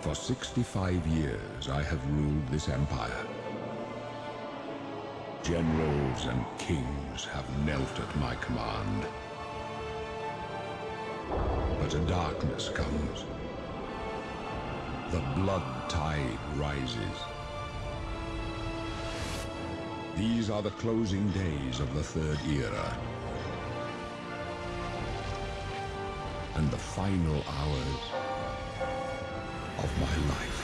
For 65 years I have ruled this empire. Generals and kings have knelt at my command. But a darkness comes. The blood tide rises. These are the closing days of the Third Era. And the final hours of my life.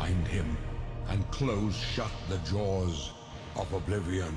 Find him and close shut the jaws of Oblivion.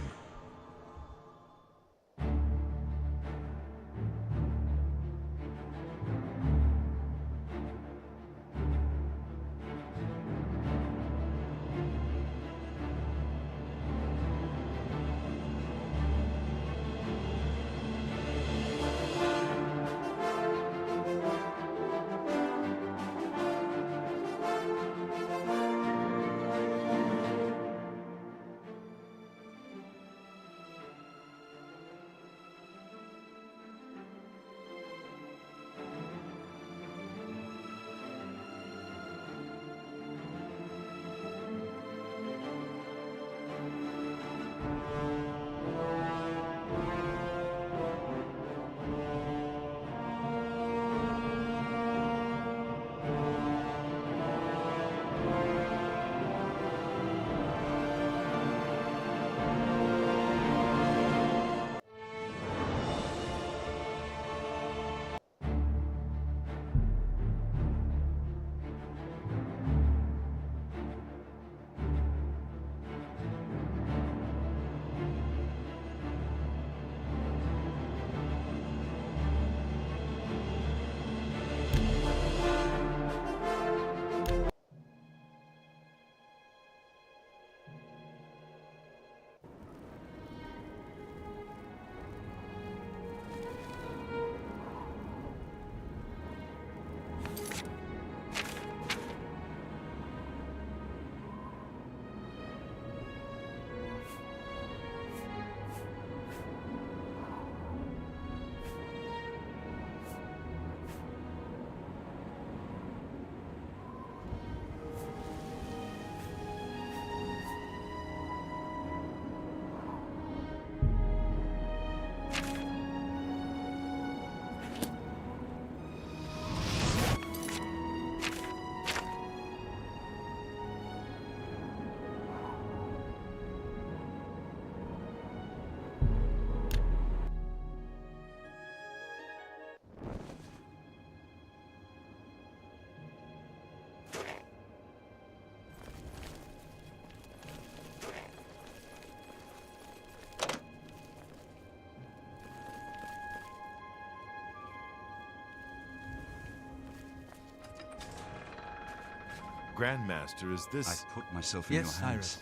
Grandmaster, is this... I put myself in your hands. Yes, Cyrus.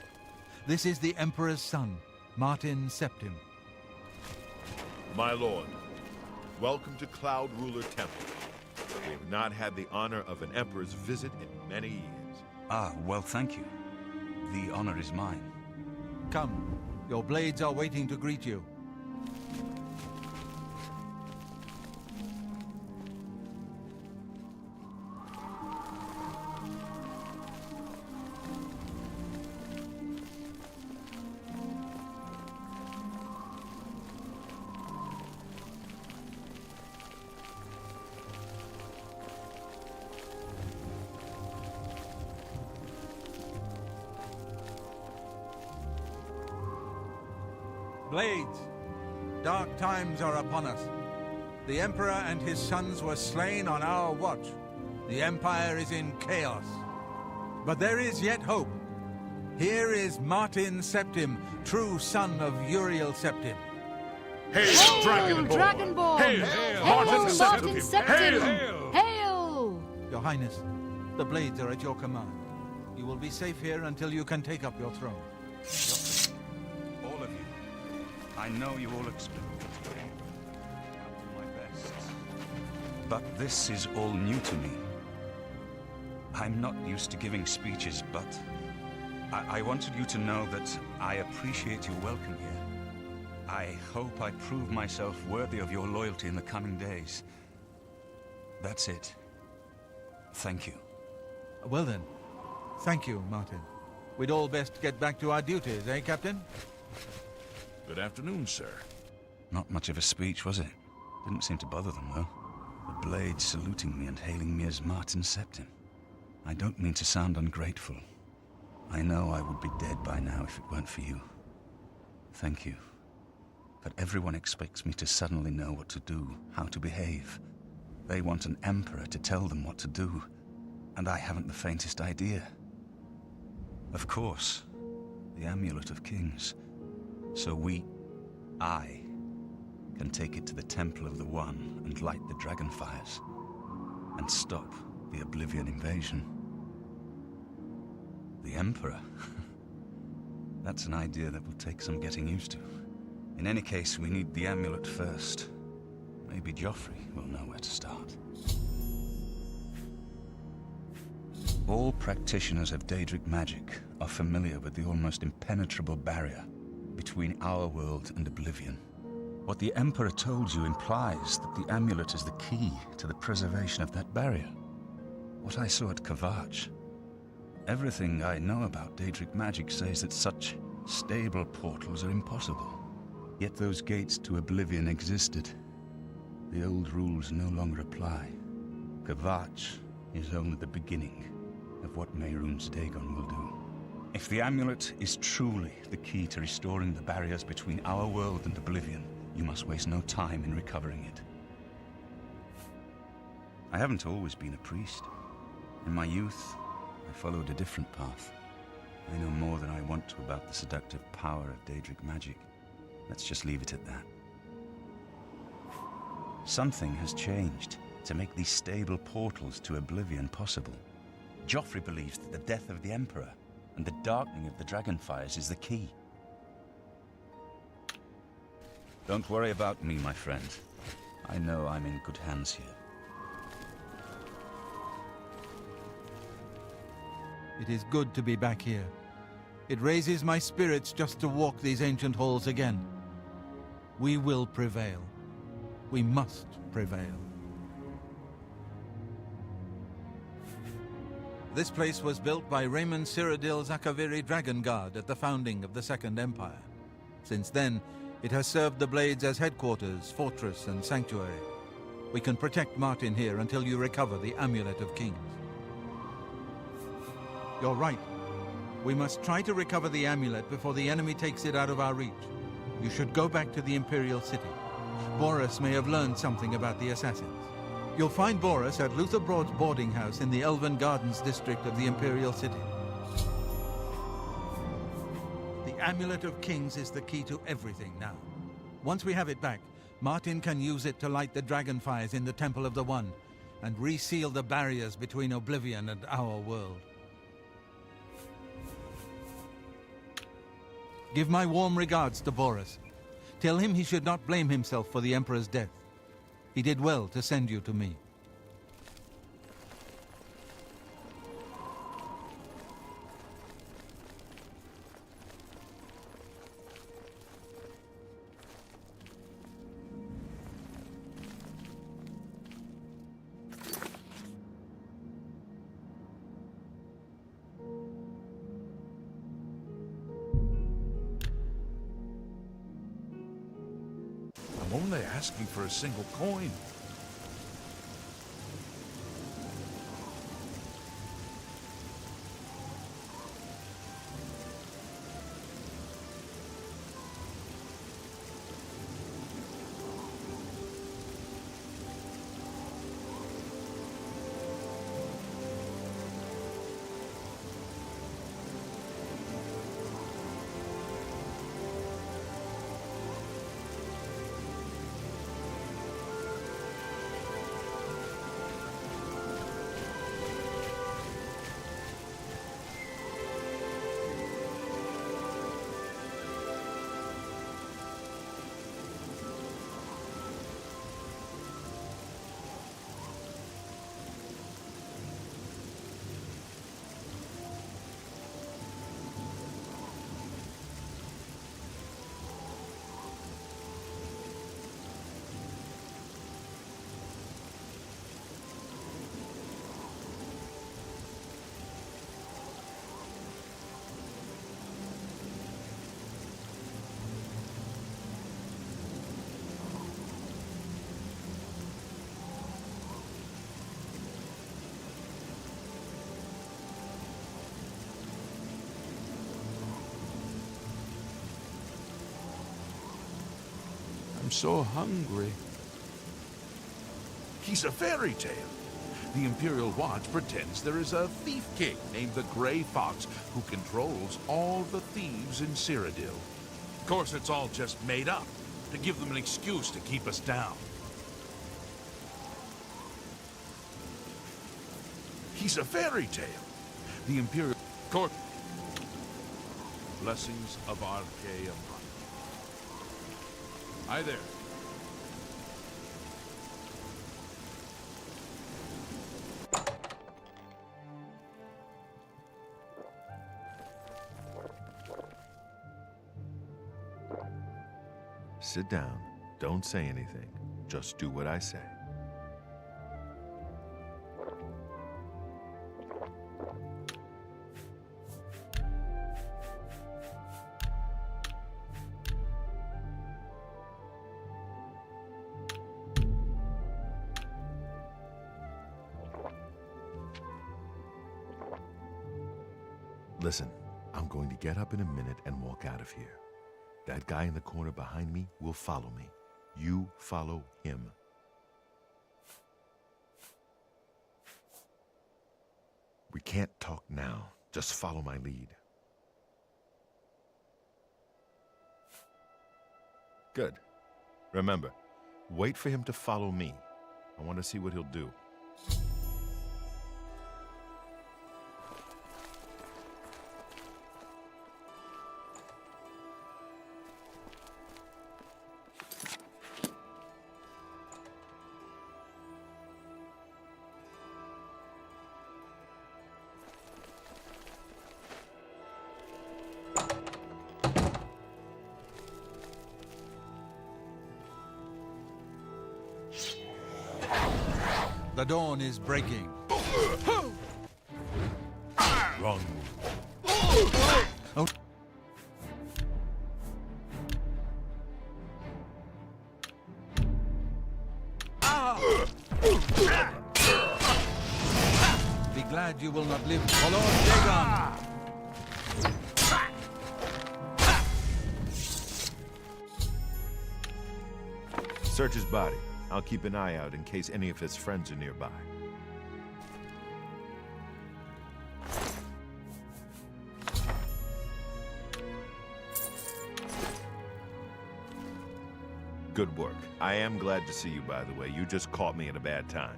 This is the Emperor's son, Martin Septim. My lord, welcome to Cloud Ruler Temple. We have not had the honor of an emperor's visit in many years. Ah, well, thank you. The honor is mine. Come, your blades are waiting to greet you. Blades, dark times are upon us. The Emperor and his sons were slain on our watch. The Empire is in chaos. But there is yet hope. Here is Martin Septim, true son of Uriel Septim. Hail, Dragonborn! Dragonborn! Hail, Hail, Martin Martin Septim! Septim! Hail! Hail! Your Highness, the blades are at your command. You will be safe here until you can take up your throne. All of you. I know you all expect me to do my best. But this is all new to me. I'm not used to giving speeches, but I wanted you to know that I appreciate your welcome here. I hope I prove myself worthy of your loyalty in the coming days. That's it. Thank you. Well then, thank you, Martin. We'd all best get back to our duties, eh, Captain? Good afternoon, sir. Not much of a speech, was it? Didn't seem to bother them, though. The blades saluting me and hailing me as Martin Septim. I don't mean to sound ungrateful. I know I would be dead by now if it weren't for you. Thank you. But everyone expects me to suddenly know what to do, how to behave. They want an emperor to tell them what to do, and I haven't the faintest idea. Of course, the Amulet of Kings. So I, can take it to the Temple of the One and light the dragonfires, and stop the Oblivion invasion. The Emperor? That's an idea that will take some getting used to. In any case, we need the amulet first. Maybe Joffrey will know where to start. All practitioners of Daedric magic are familiar with the almost impenetrable barrier between our world and Oblivion. What the Emperor told you implies that the amulet is the key to the preservation of that barrier. What I saw at Kvatch. Everything I know about Daedric magic says that such stable portals are impossible. Yet those gates to Oblivion existed. The old rules no longer apply. Kvatch is only the beginning of what Mehrunes Dagon will do. If the amulet is truly the key to restoring the barriers between our world and Oblivion, you must waste no time in recovering it. I haven't always been a priest. In my youth, I followed a different path. I know more than I want to about the seductive power of Daedric magic. Let's just leave it at that. Something has changed to make these stable portals to Oblivion possible. Joffrey believes that the death of the Emperor and the darkening of the Dragonfires is the key. Don't worry about me, my friend. I know I'm in good hands here. It is good to be back here. It raises my spirits just to walk these ancient halls again. We will prevail. We must prevail. This place was built by Raymond Cyrodiil Zakaviri Dragon Guard at the founding of the Second Empire. Since then, it has served the Blades as headquarters, fortress, and sanctuary. We can protect Martin here until you recover the Amulet of Kings. You're right. We must try to recover the amulet before the enemy takes it out of our reach. You should go back to the Imperial City. Boris may have learned something about the assassins. You'll find Boris at Luther Broad's boarding house in the Elven Gardens district of the Imperial City. The Amulet of Kings is the key to everything now. Once we have it back, Martin can use it to light the dragonfires in the Temple of the One and reseal the barriers between Oblivion and our world. Give my warm regards to Boris. Tell him he should not blame himself for the Emperor's death. He did well to send you to me. I'm only asking for a single coin. so hungry. He's a fairy tale. The Imperial Watch pretends there is a thief king named the Grey Fox who controls all the thieves in Cyrodiil. Of course, it's all just made up to give them an excuse to keep us down. He's a fairy tale. The Imperial Court. Blessings of Archaea. Hi there. Sit down. Don't say anything. Just do what I say. Listen, I'm going to get up in a minute and walk out of here. That guy in the corner behind me will follow me. You follow him. We can't talk now. Just follow my lead. Good. Remember, wait for him to follow me. I want to see what he'll do. The dawn is breaking. Wrong move. Oh. Be glad you will not live for Lord Dagon. Search his body. I'll keep an eye out in case any of his friends are nearby. Good work. I am glad to see you, by the way. You just caught me at a bad time.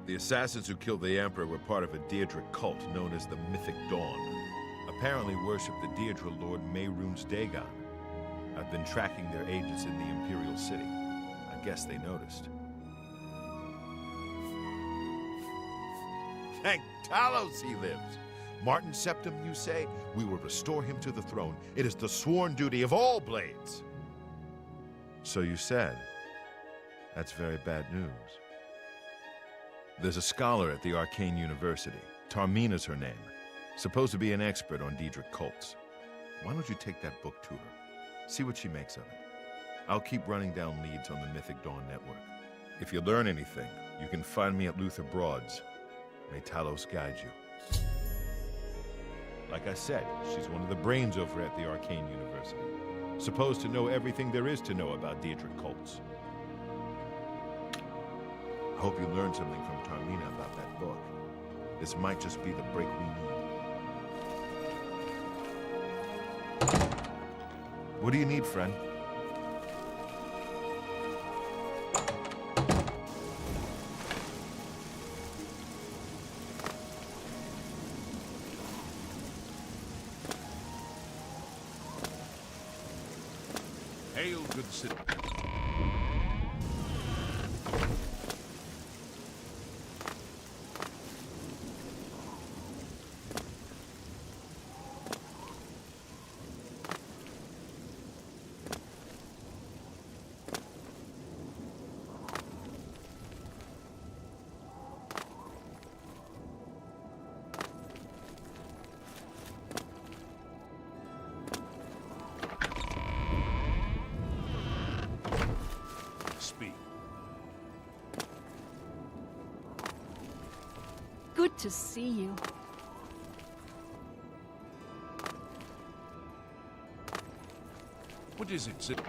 The assassins who killed the Emperor were part of a Daedric cult known as the Mythic Dawn. Apparently worship the Daedra Lord Mehrunes Dagon. I've been tracking their agents in the Imperial City. I guess they noticed. Thank Talos he lives. Martin Septim, you say? We will restore him to the throne. It is the sworn duty of all blades. So you said. That's very bad news. There's a scholar at the Arcane University. Tarmina's her name. Supposed to be an expert on Daedric cults. Why don't you take that book to her? See what she makes of it. I'll keep running down leads on the Mythic Dawn network. If you learn anything, you can find me at Luther Broad's. May Talos guide you. Like I said, she's one of the brains over at the Arcane University. Supposed to know everything there is to know about Daedric cults. I hope you learned something from Tarmina about that book. This might just be the break we need. What do you need, friend? Hail, good city. Speak. Good to see you. What is it, Sid?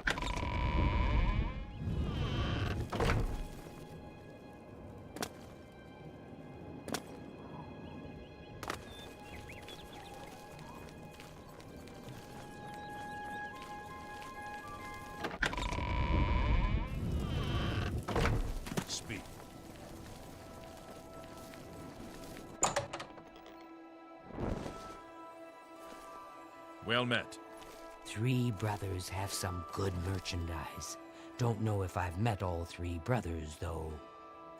Speak. Well met. Three brothers have some good merchandise. Don't know if I've met all three brothers, though.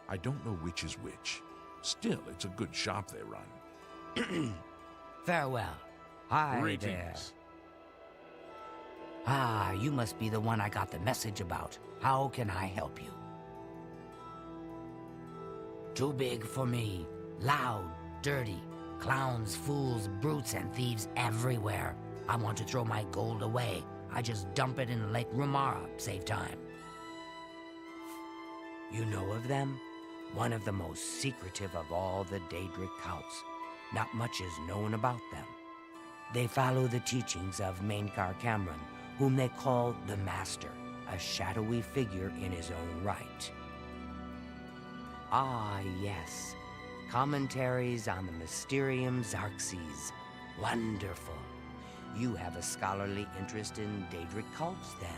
I don't know which is which. Still, it's a good shop they run. Farewell. Hi Greetings. there. Ah, you must be the one I got the message about. How can I help you? Too big for me. Loud, dirty. Clowns, fools, brutes, and thieves everywhere. I want to throw my gold away. I just dump it in Lake Rumara, save time. You know of them? One of the most secretive of all the Daedric cults. Not much is known about them. They follow the teachings of Mainkar Cameron, whom they call the Master, a shadowy figure in his own right. Ah, yes. Commentaries on the Mysterium Xarxes. Wonderful. You have a scholarly interest in Daedric cults, then?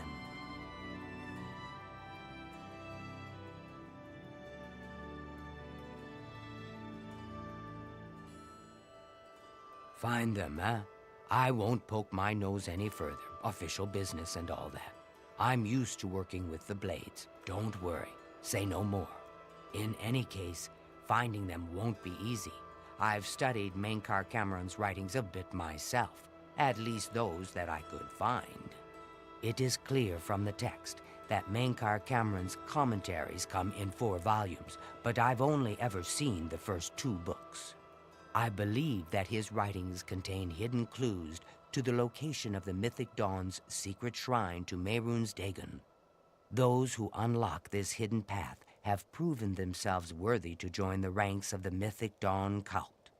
Find them, eh? I won't poke my nose any further. Official business and all that. I'm used to working with the blades. Don't worry. Say no more. In any case, finding them won't be easy. I've studied Mainkar Cameron's writings a bit myself, at least those that I could find. It is clear from the text that Mainkar Cameron's commentaries come in 4 volumes, but I've only ever seen the first 2 books. I believe that his writings contain hidden clues to the location of the Mythic Dawn's secret shrine to Mehrunes Dagon. Those who unlock this hidden path have proven themselves worthy to join the ranks of the Mythic Dawn cult.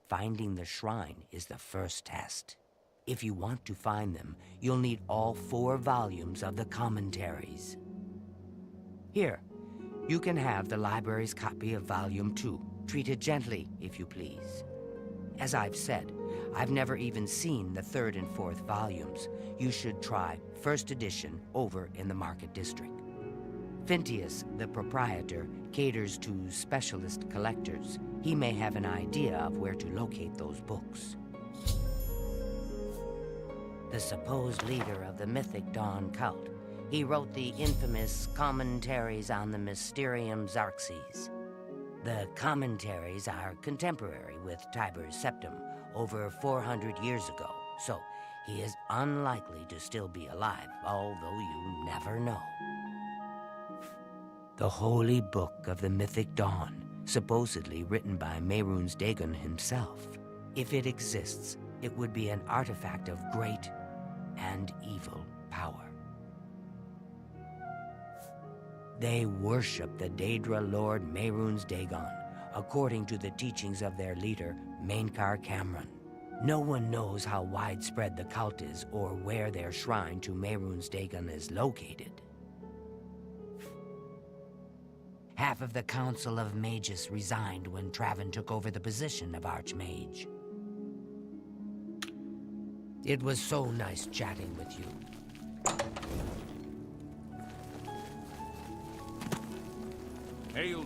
Finding the shrine is the first test. If you want to find them, you'll need all 4 volumes of the commentaries. Here, you can have the library's copy of Volume 2. Treat it gently, if you please. As I've said, I've never even seen the 3rd and 4th volumes. You should try first edition over in the Market District. Phintius, the proprietor, caters to specialist collectors. He may have an idea of where to locate those books. The supposed leader of the Mythic Dawn cult. He wrote the infamous Commentaries on the Mysterium Xarxes. The commentaries are contemporary with Tiber's Septim, over 400 years ago, so he is unlikely to still be alive, although you never know. The Holy Book of the Mythic Dawn, supposedly written by Mehrunes Dagon himself. If it exists, it would be an artifact of great and evil power. They worship the Daedra Lord Mehrunes Dagon, according to the teachings of their leader, Mainkar Cameron. No one knows how widespread the cult is or where their shrine to Mehrunes Dagon is located. Half of the Council of Mages resigned when Traven took over the position of Archmage. It was so nice chatting with you. Hail.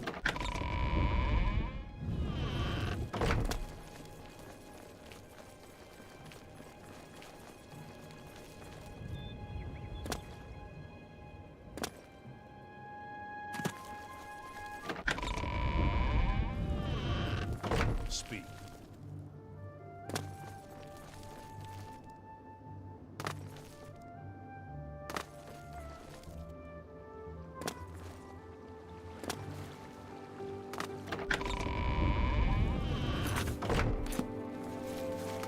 Speak.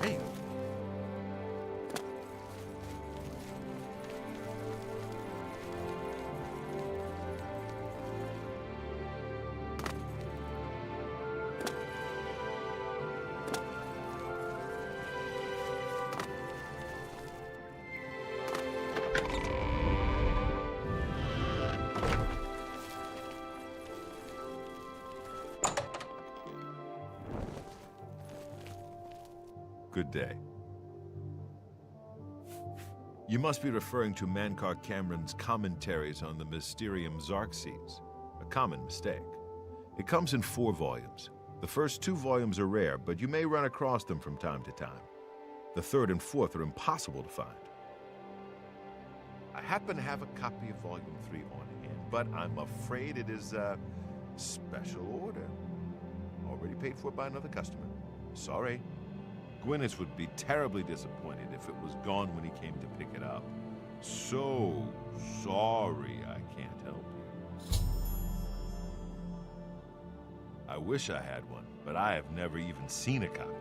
Hail. Good day. You must be referring to Mainkar Cameron's commentaries on the Mysterium Xarxes, a common mistake. It comes in 4 volumes. The first 2 volumes are rare, but you may run across them from time to time. The 3rd and 4th are impossible to find. I happen to have a copy of Volume 3 on hand, but I'm afraid it is a special order. Already paid for by another customer. Sorry. Gwyneth would be terribly disappointed if it was gone when he came to pick it up. So sorry I can't help you. I wish I had one, but I have never even seen a copy.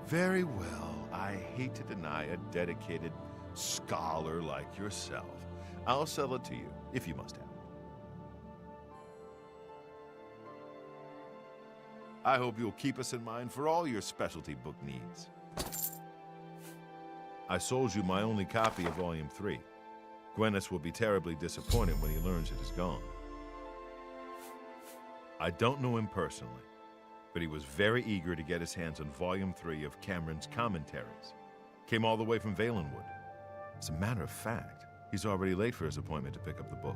Very well, I hate to deny a dedicated scholar like yourself. I'll sell it to you, if you must have it. I hope you'll keep us in mind for all your specialty book needs. I sold you my only copy of Volume 3. Gwyneth will be terribly disappointed when he learns it is gone. I don't know him personally, but he was very eager to get his hands on Volume 3 of Cameron's commentaries. Came all the way from Valenwood. As a matter of fact, he's already late for his appointment to pick up the book.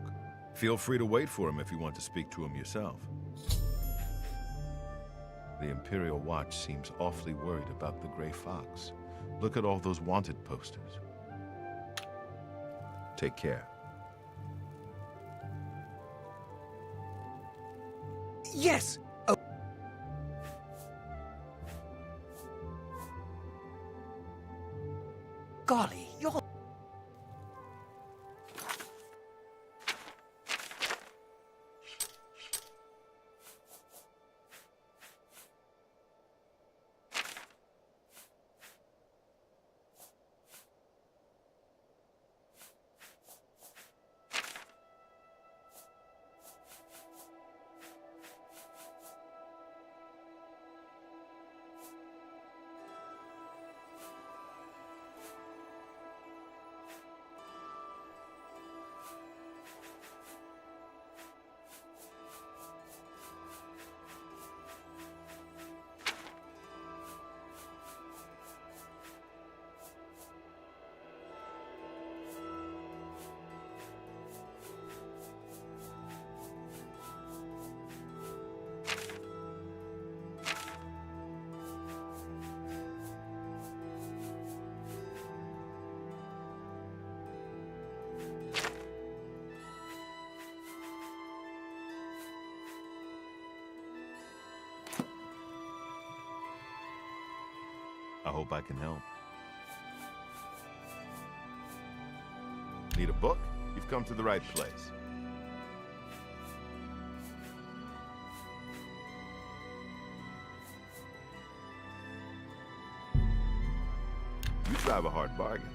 Feel free to wait for him if you want to speak to him yourself. The Imperial Watch seems awfully worried about the Gray Fox. Look at all those wanted posters. Take care. Yes! Oh. Golly, you're... I hope I can help. Need a book? You've come to the right place. You drive a hard bargain.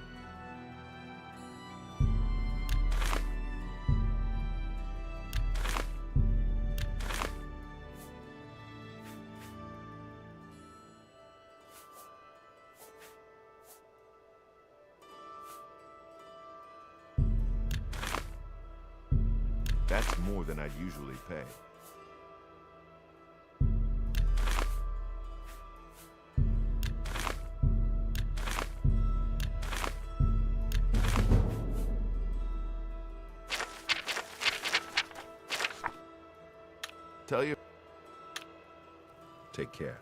That's more than I'd usually pay. Tell you. Take care.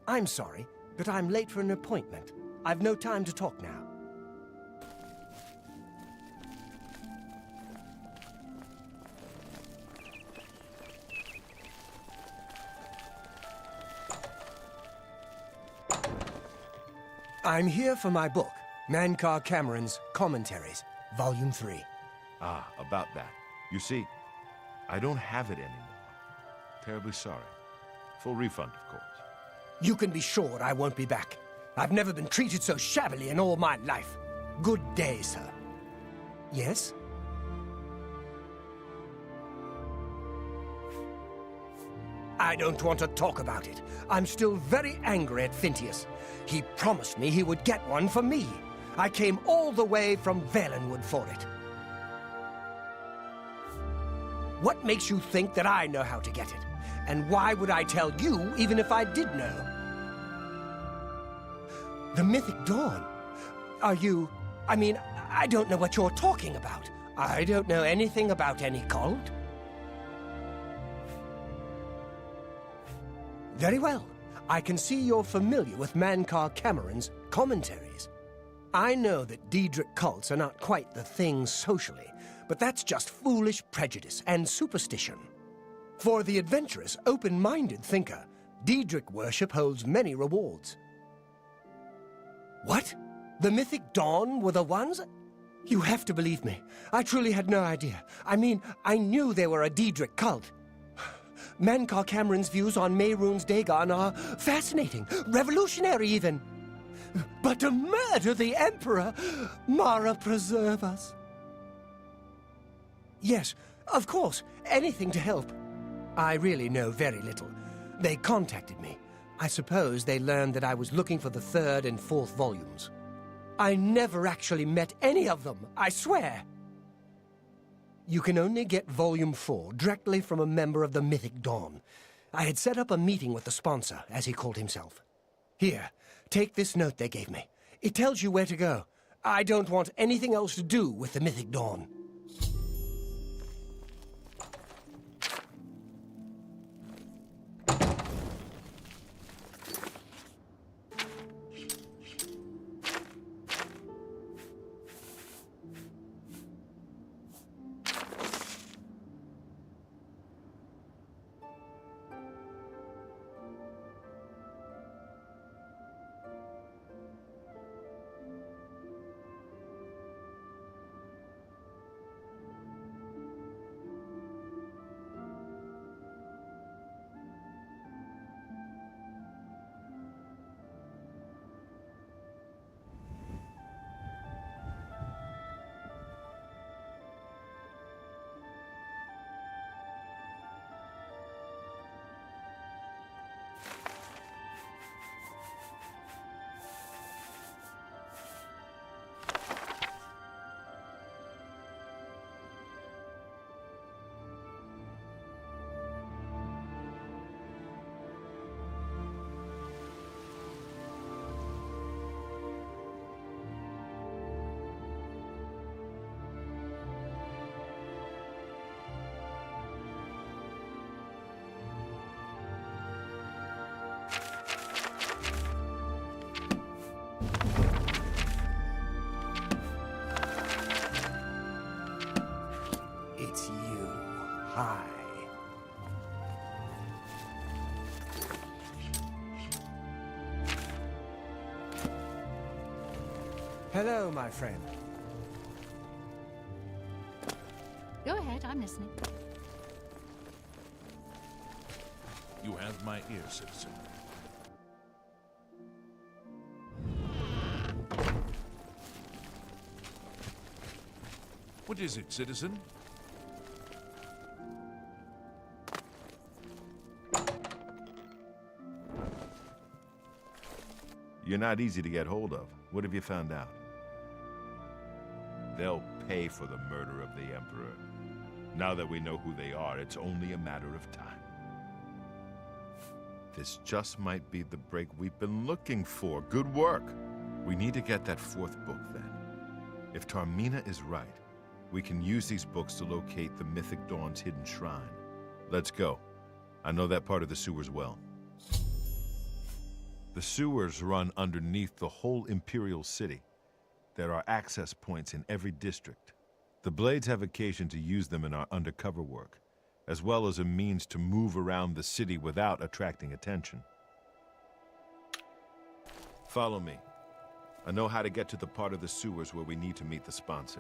I'm sorry, but I'm late for an appointment. I've no time to talk now. I'm here for my book. Mankar Cameron's Commentaries, Volume 3. Ah, about that. You see, I don't have it anymore. Terribly sorry. Full refund, of course. You can be sure I won't be back. I've never been treated so shabbily in all my life. Good day, sir. Yes? I don't want to talk about it. I'm still very angry at Phintius. He promised me he would get one for me. I came all the way from Valenwood for it. What makes you think that I know how to get it? And why would I tell you, even if I did know? The Mythic Dawn? Are you... I don't know what you're talking about. I don't know anything about any cult. Very well. I can see you're familiar with Mankar Cameron's Commentaries. I know that Daedric cults are not quite the thing socially, but that's just foolish prejudice and superstition. For the adventurous, open-minded thinker, Daedric worship holds many rewards. What? The Mythic Dawn were the ones? You have to believe me. I truly had no idea. I knew they were a Daedric cult. Mankar Cameron's views on Mehrunes Dagon are fascinating, revolutionary even. But to murder the Emperor, Mara preserve us. Yes, of course, anything to help. I really know very little. They contacted me. I suppose they learned that I was looking for the 3rd and 4th volumes. I never actually met any of them, I swear. You can only get Volume 4 directly from a member of the Mythic Dawn. I had set up a meeting with the sponsor, as he called himself. Here, take this note they gave me. It tells you where to go. I don't want anything else to do with the Mythic Dawn. It's you. Hi. Hello, my friend. Go ahead, I'm listening. You have my ear, citizen. What is it, citizen? You're not easy to get hold of. What have you found out? They'll pay for the murder of the Emperor. Now that we know who they are, it's only a matter of time. This just might be the break we've been looking for. Good work. We need to get that 4th book, then. If Tarmina is right, we can use these books to locate the Mythic Dawn's hidden shrine. Let's go. I know that part of the sewers well. The sewers run underneath the whole Imperial City. There are access points in every district. The Blades have occasion to use them in our undercover work, as well as a means to move around the city without attracting attention. Follow me. I know how to get to the part of the sewers where we need to meet the sponsor.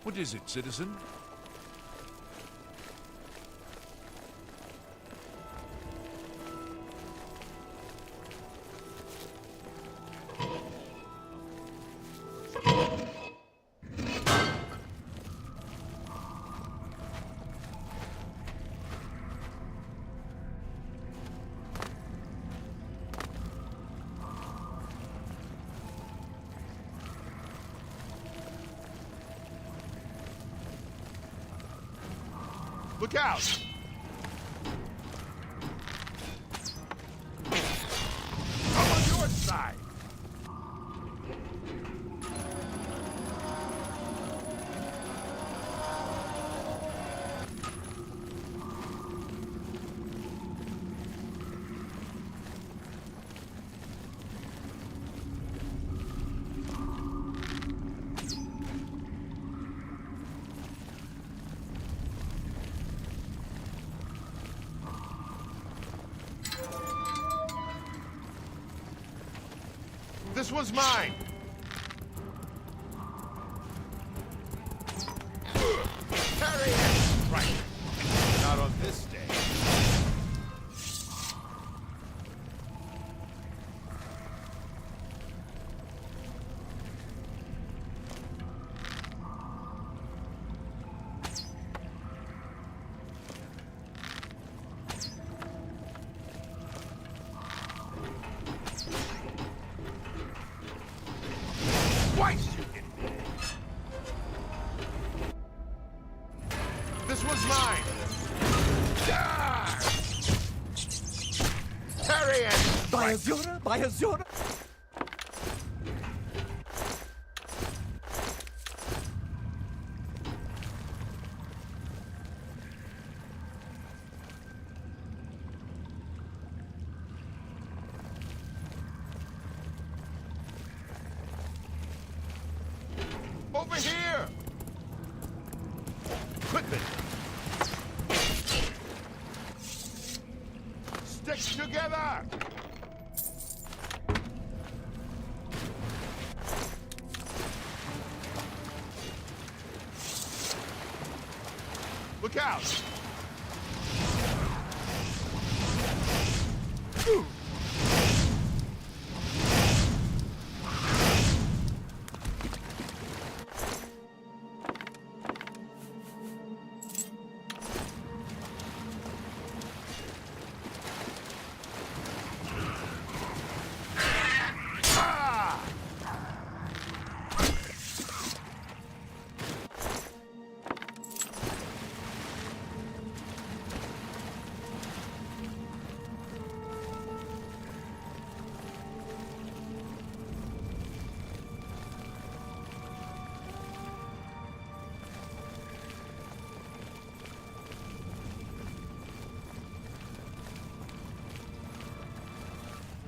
What is it, citizen? Look out! I'm on your side! This one's mine! Carry it! Right. Not on this day. Twice you hit me! This one's mine! Ah! Carry it! By Azura! By Azura! Over here! Quickly! Stick together! Look out! Ooh.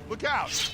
Look out!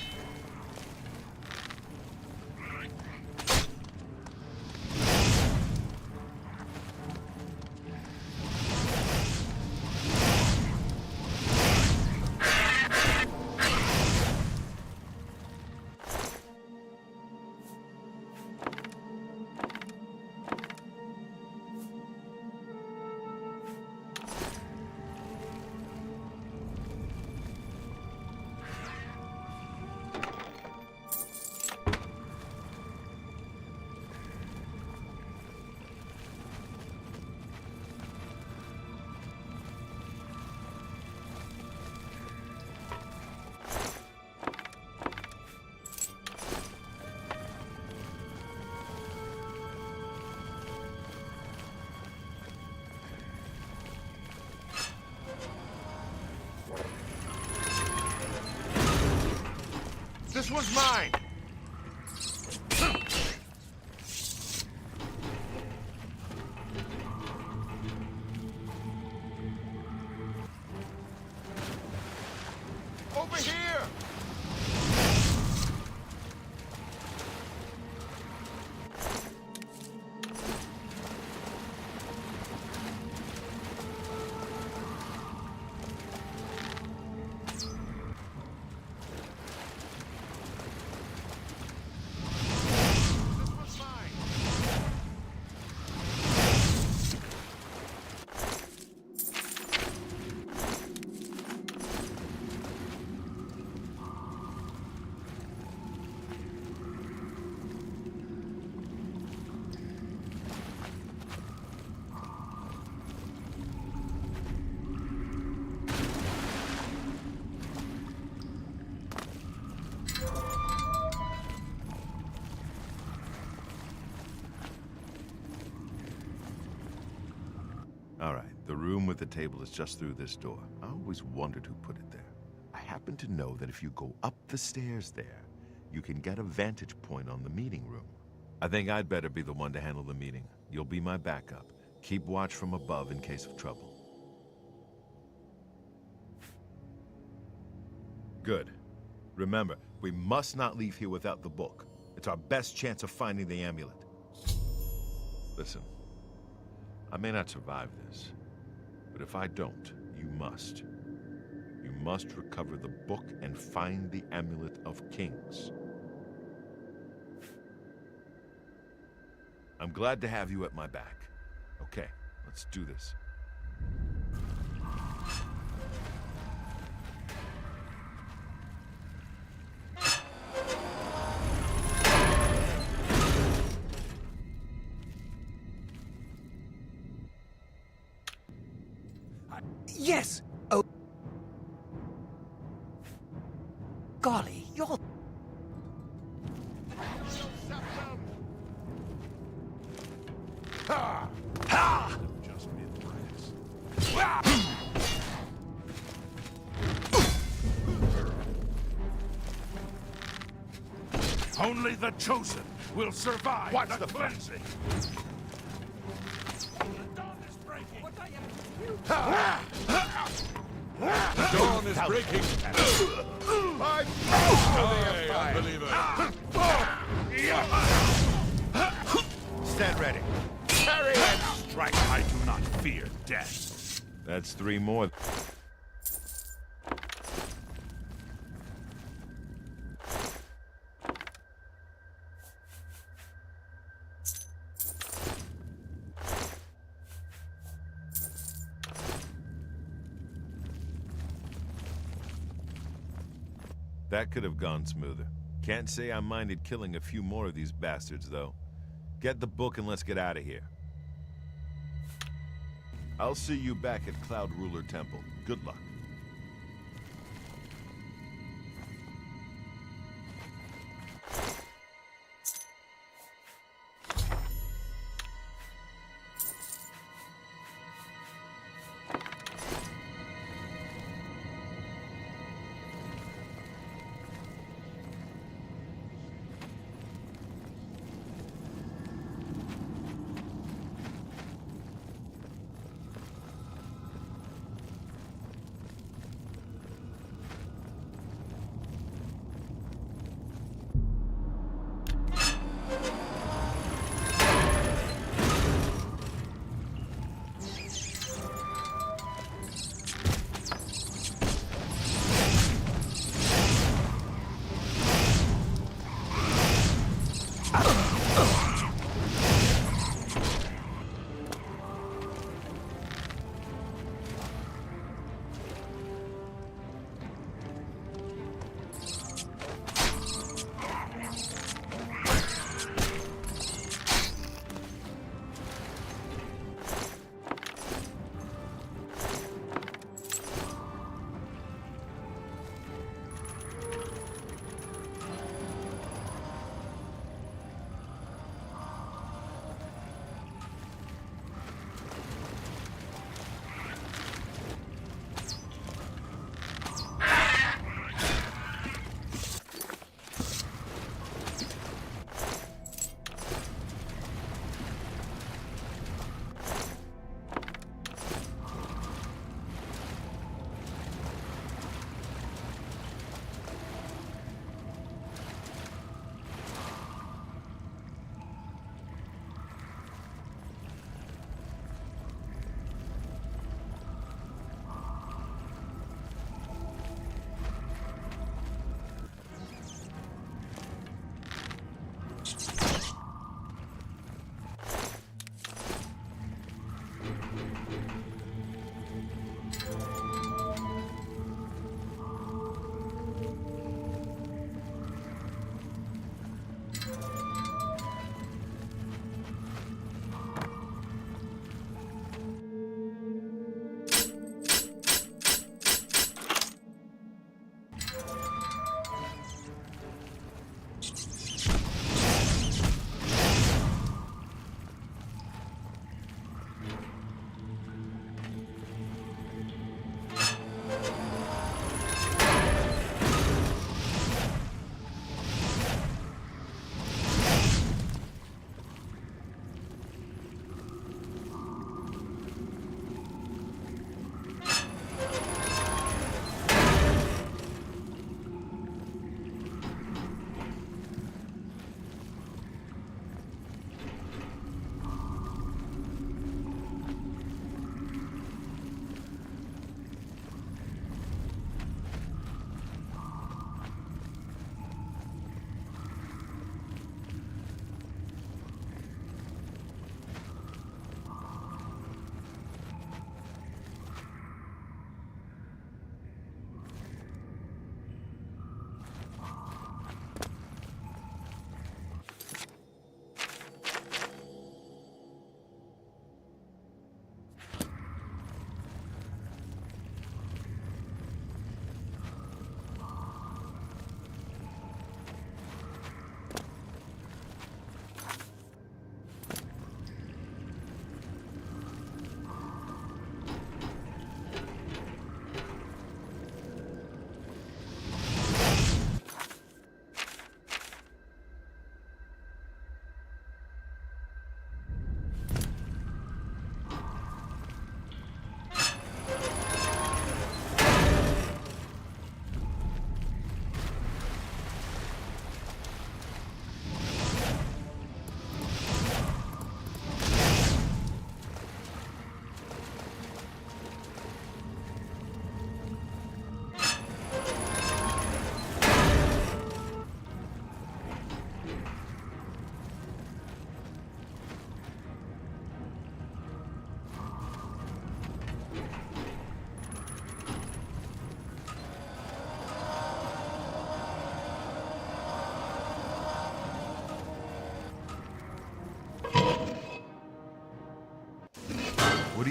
This was mine! Over here! The room with the table is just through this door. I always wondered who put it there. I happen to know that if you go up the stairs there, you can get a vantage point on the meeting room. I think I'd better be the one to handle the meeting. You'll be my backup. Keep watch from above in case of trouble. Good. Remember, we must not leave here without the book. It's our best chance of finding the amulet. Listen, I may not survive this, but if I don't, you must. You must recover the book and find the Amulet of Kings. I'm glad to have you at my back. Okay, let's do this. Yes! Oh. Golly, you're... Ha! Ha! Just mid-brass. Only the chosen will survive the cleansing. The dawn is breaking. The dawn is breaking. I Stand ready. Carry and strike. I do not fear death. That's 3 more. That could have gone smoother. Can't say I minded killing a few more of these bastards, though. Get the book and let's get out of here. I'll see you back at Cloud Ruler Temple. Good luck.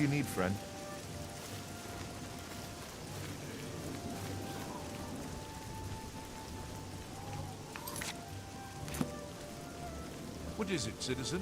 you need, friend? What is it, citizen?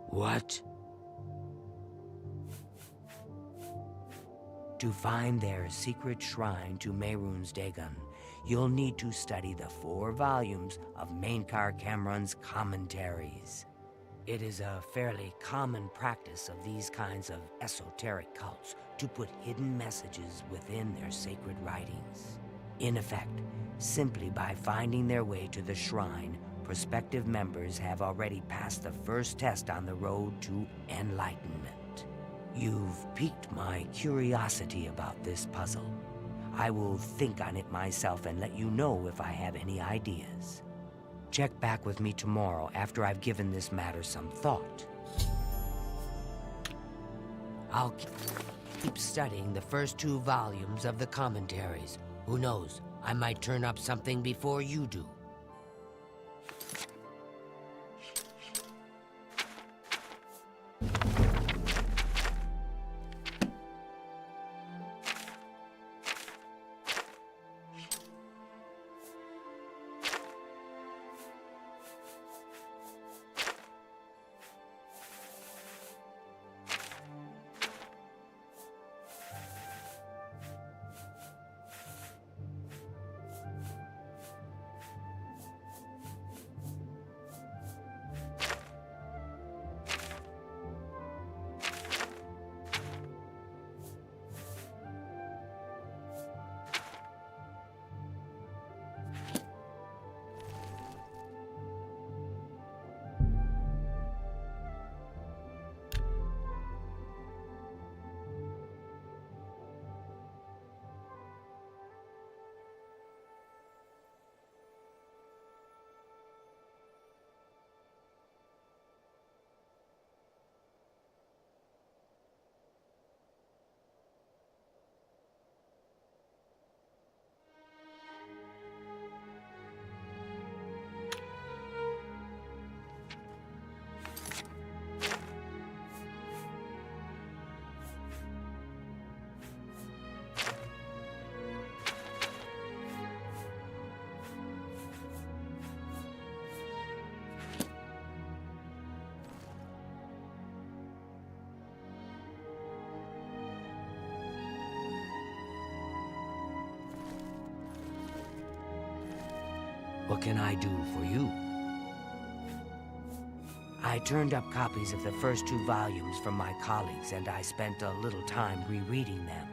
What? To find their secret shrine to Mehrunes Dagon, you'll need to study the 4 volumes of Mainkar Cameron's commentaries. It is a fairly common practice of these kinds of esoteric cults to put hidden messages within their sacred writings. In effect, simply by finding their way to the shrine, prospective members have already passed the first test on the road to enlightenment. You've piqued my curiosity about this puzzle. I will think on it myself and let you know if I have any ideas. Check back with me tomorrow after I've given this matter some thought. I'll keep studying the first 2 volumes of the commentaries. Who knows, I might turn up something before you do. What can I do for you? I turned up copies of the first 2 volumes from my colleagues, and I spent a little time rereading them.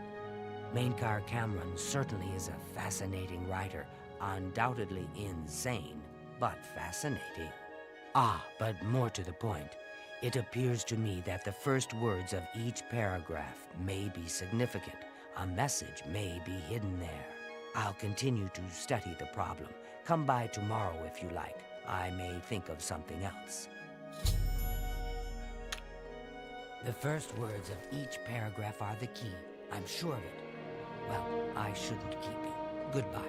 Mainkar Cameron certainly is a fascinating writer, undoubtedly insane, but fascinating. But more to the point, it appears to me that the first words of each paragraph may be significant. A message may be hidden there. I'll continue to study the problem. Come by tomorrow if you like. I may think of something else. The first words of each paragraph are the key. I'm sure of it. Well, I shouldn't keep you. Goodbye.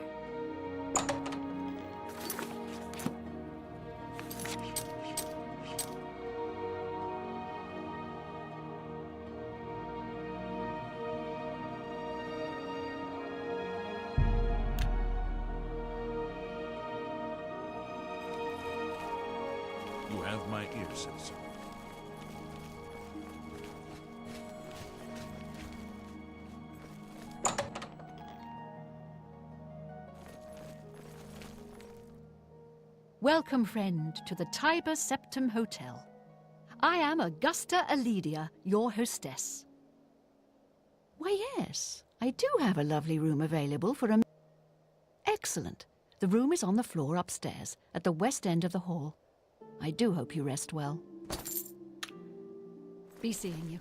You have my ear, citizen. Welcome, friend, to the Tiber Septum Hotel. I am Augusta Aledia, your hostess. Why, yes, I do have a lovely room available for a... Excellent. The room is on the floor upstairs, at the west end of the hall. I do hope you rest well. Be seeing you.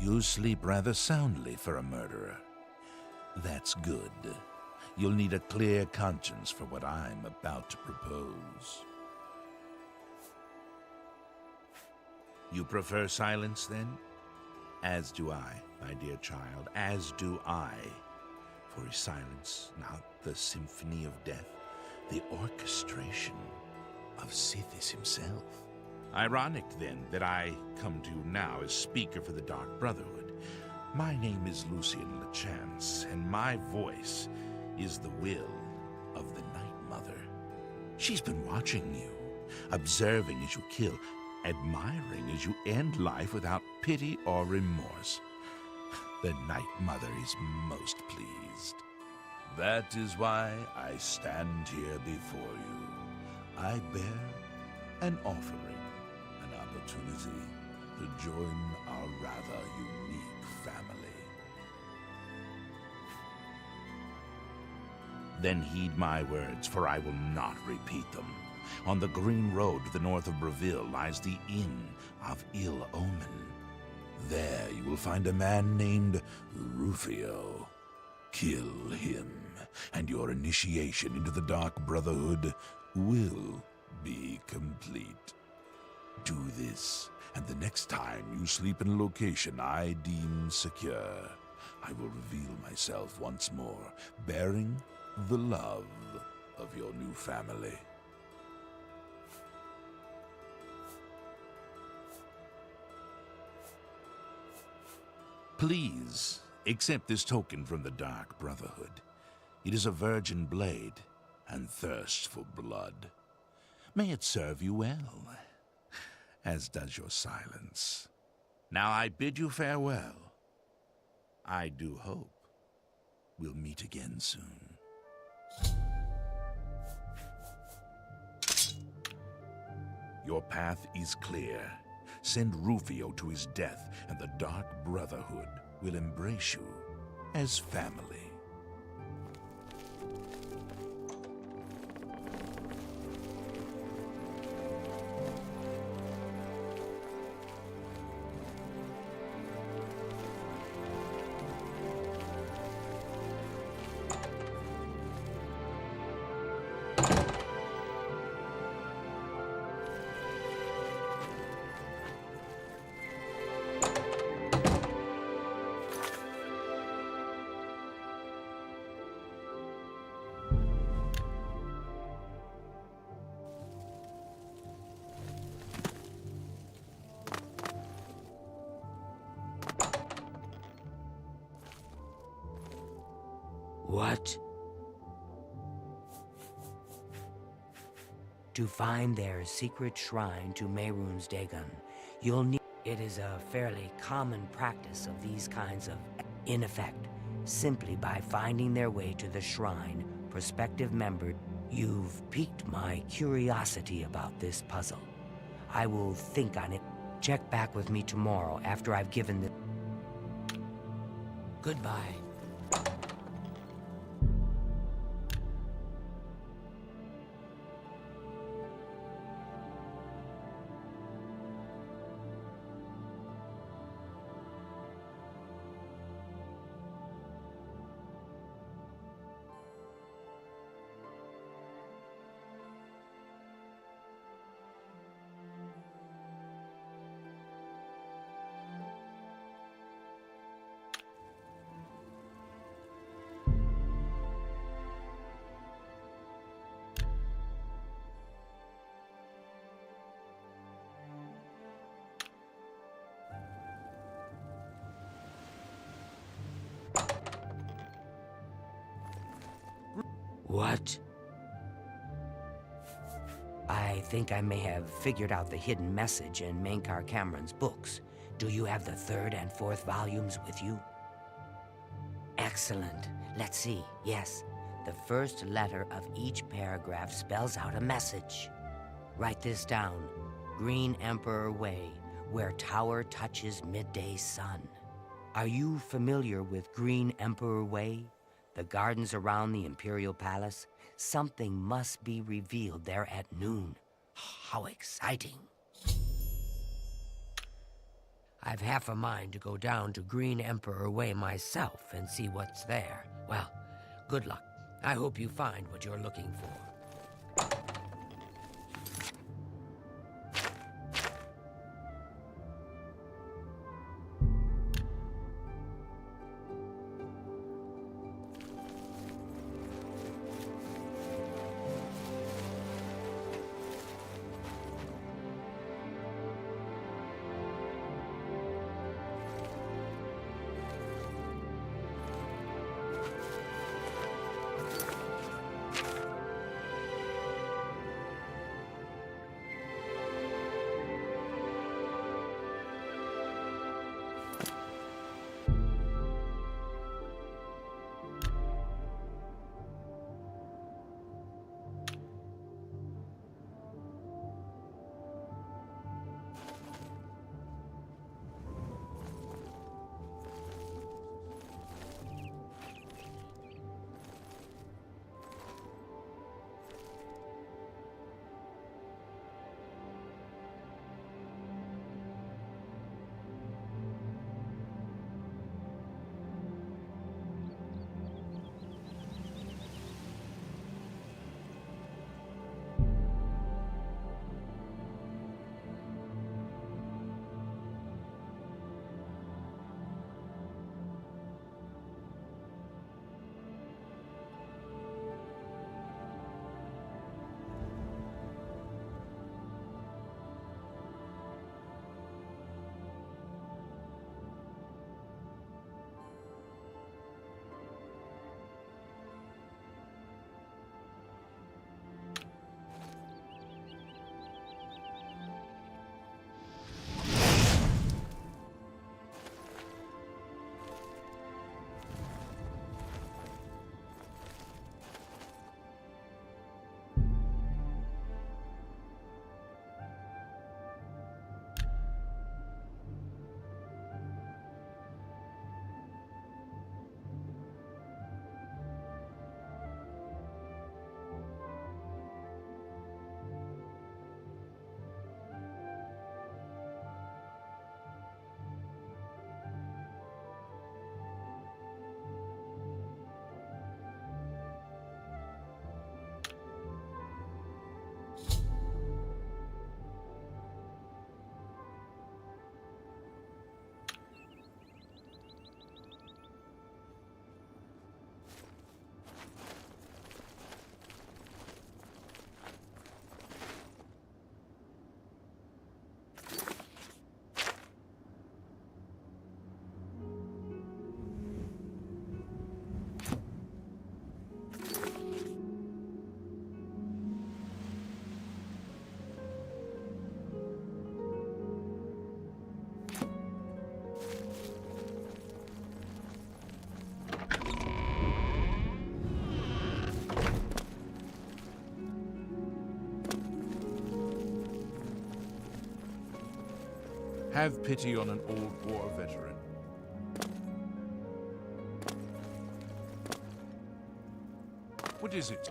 You sleep rather soundly for a murderer. That's good. You'll need a clear conscience for what I'm about to propose. You prefer silence, then? As do I, my dear child, as do I. For is silence not the symphony of death, the orchestration of Sithis himself? Ironic, then, that I come to you now as speaker for the Dark Brotherhood. My name is Lucian LeChance, and my voice is the will of the Night Mother. She's been watching you, observing as you kill, admiring as you end life without pity or remorse. The Night Mother is most pleased. That is why I stand here before you. I bear an offering. Opportunity to join our rather unique family. Then heed my words, for I will not repeat them. On the green road to the north of Breville lies the Inn of Ill Omen. There you will find a man named Rufio. Kill him, and your initiation into the Dark Brotherhood will be complete. Do this, and the next time you sleep in a location I deem secure, I will reveal myself once more, bearing the love of your new family. Please, accept this token from the Dark Brotherhood. It is a virgin blade, and thirst for blood. May it serve you well, as does your silence. Now I bid you farewell. I do hope we'll meet again soon. Your path is clear. Send Rufio to his death, and the Dark Brotherhood will embrace you as family. What? To find their secret shrine to Mehrunes Dagon, you'll need... It is a fairly common practice of these kinds of... In effect, simply by finding their way to the shrine, prospective member... You've piqued my curiosity about this puzzle. I will think on it. Check back with me tomorrow after I've given the... Goodbye. What? I think I may have figured out the hidden message in Mankar Cameron's books. Do you have the third and fourth volumes with you? Excellent. Let's see. Yes, the first letter of each paragraph spells out a message. Write this down. Green Emperor Way, where tower touches midday sun. Are you familiar with Green Emperor Way? The gardens around the Imperial Palace? Something must be revealed there at noon. How exciting. I've half a mind to go down to Green Emperor Way myself and see what's there. Well, good luck. I hope you find what you're looking for. Have pity on an old war veteran. What is it?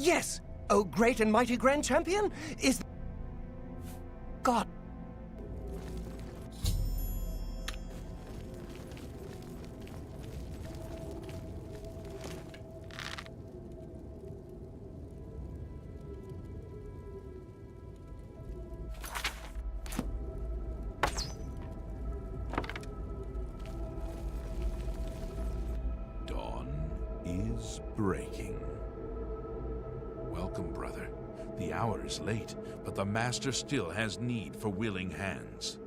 Yes! Oh, great and mighty Grand Champion is... God. Dawn is breaking. Welcome, brother. The hour is late, but the Master still has need for willing hands.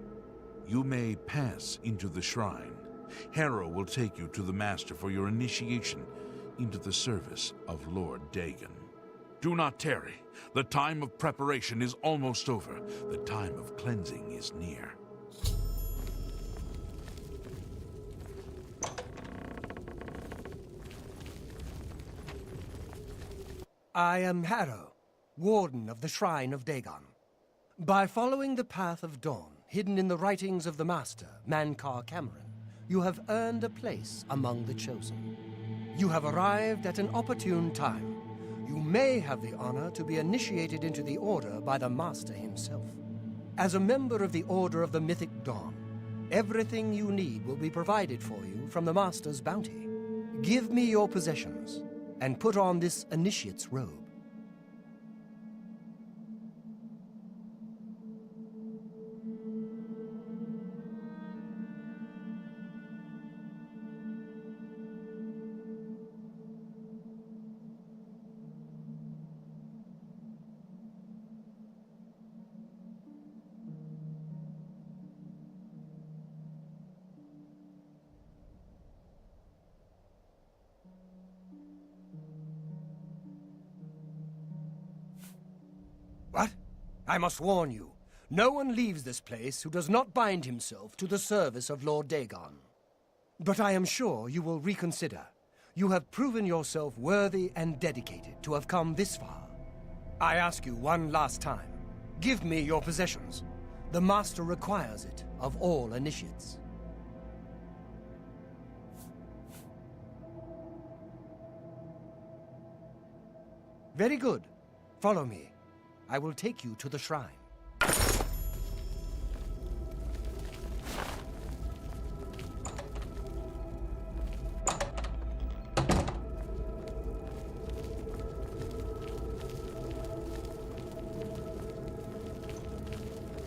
You may pass into the shrine. Harrow will take you to the Master for your initiation into the service of Lord Dagon. Do not tarry. The time of preparation is almost over. The time of cleansing is near. I am Harrow, Warden of the Shrine of Dagon. By following the path of dawn, hidden in the writings of the Master, Mankar Cameron, you have earned a place among the Chosen. You have arrived at an opportune time. You may have the honor to be initiated into the Order by the Master himself. As a member of the Order of the Mythic Dawn, everything you need will be provided for you from the Master's bounty. Give me your possessions, and put on this initiate's robe. What? I must warn you, no one leaves this place who does not bind himself to the service of Lord Dagon. But I am sure you will reconsider. You have proven yourself worthy and dedicated to have come this far. I ask you one last time, give me your possessions. The Master requires it of all initiates. Very good. Follow me. I will take you to the shrine.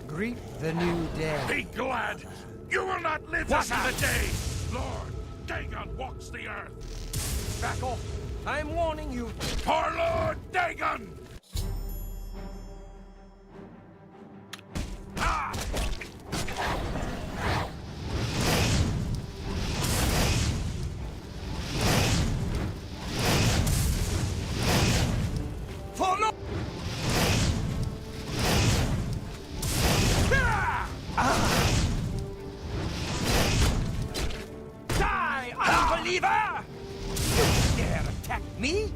Greet the new day. Be glad! You will not live to see the day! Lord Dagon walks the earth! Back off! I'm warning you! For Lord Dagon! Ah! For Lord... Die, unbeliever! You dare attack me?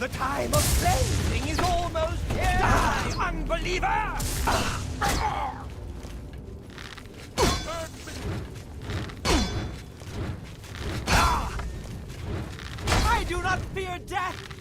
The time of cleansing is almost here! Die, unbeliever! I do not fear death!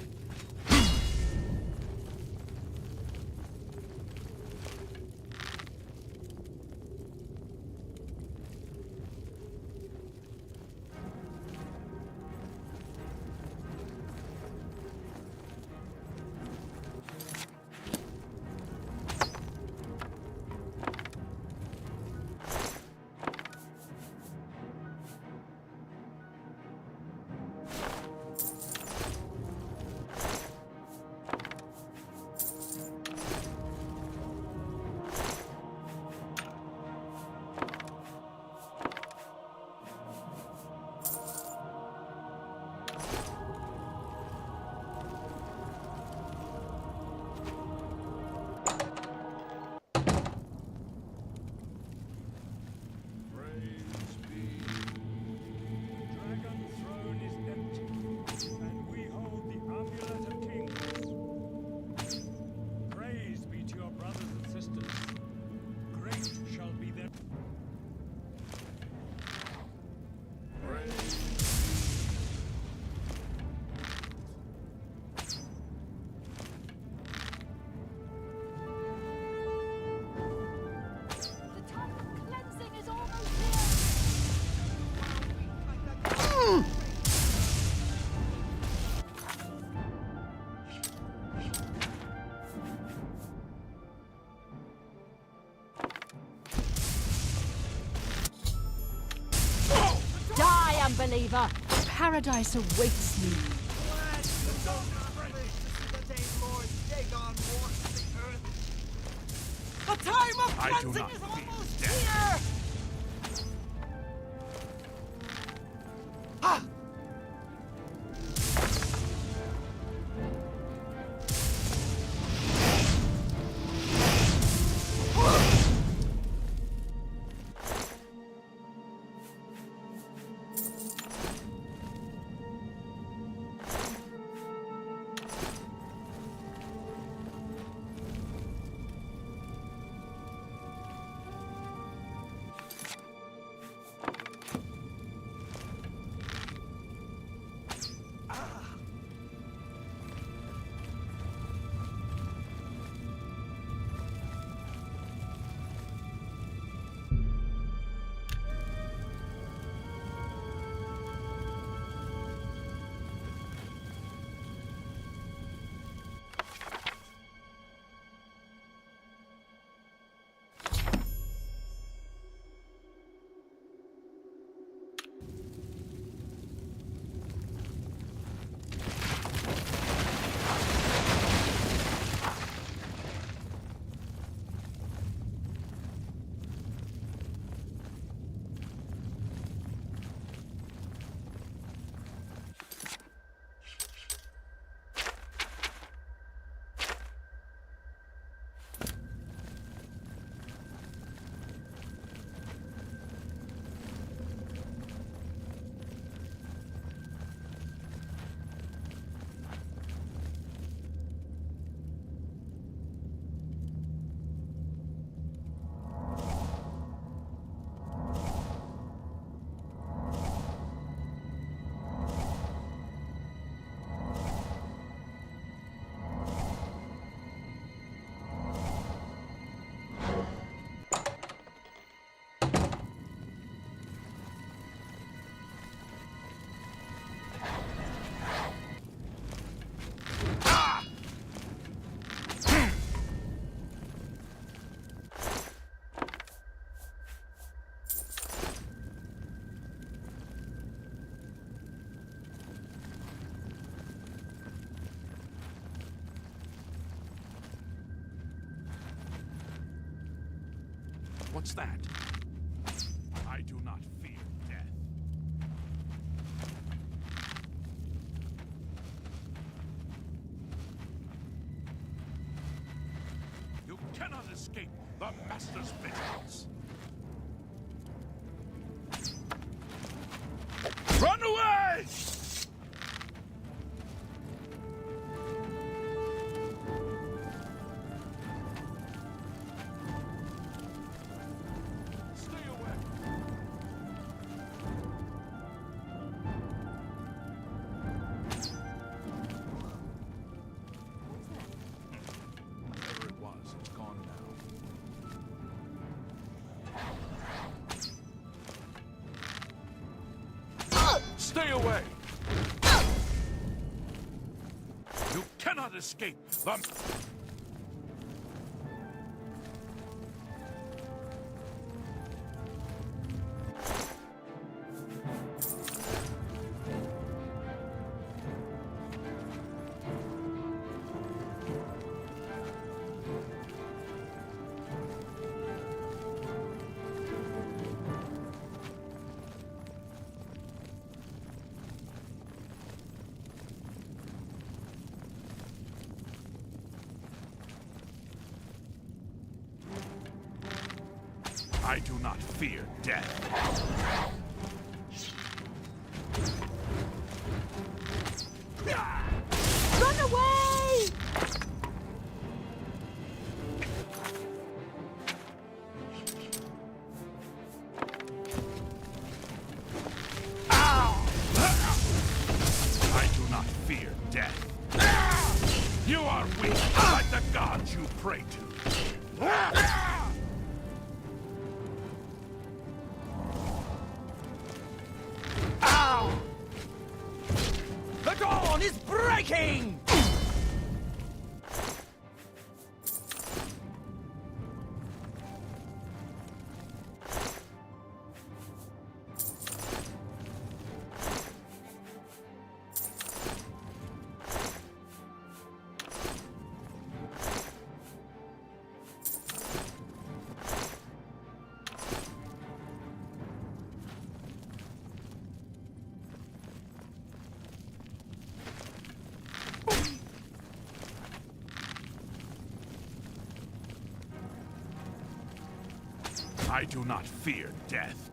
Unbeliever! Paradise awaits me. The time of I do cleansing not is fear almost death. here! Ah! What's that? I do not fear death. You cannot escape the Master's vengeance. Run away! Stay away! You cannot escape the... I do not fear death. Run away! I do not fear death. You are weak, like the gods you pray to. The dawn is breaking! I do not fear death.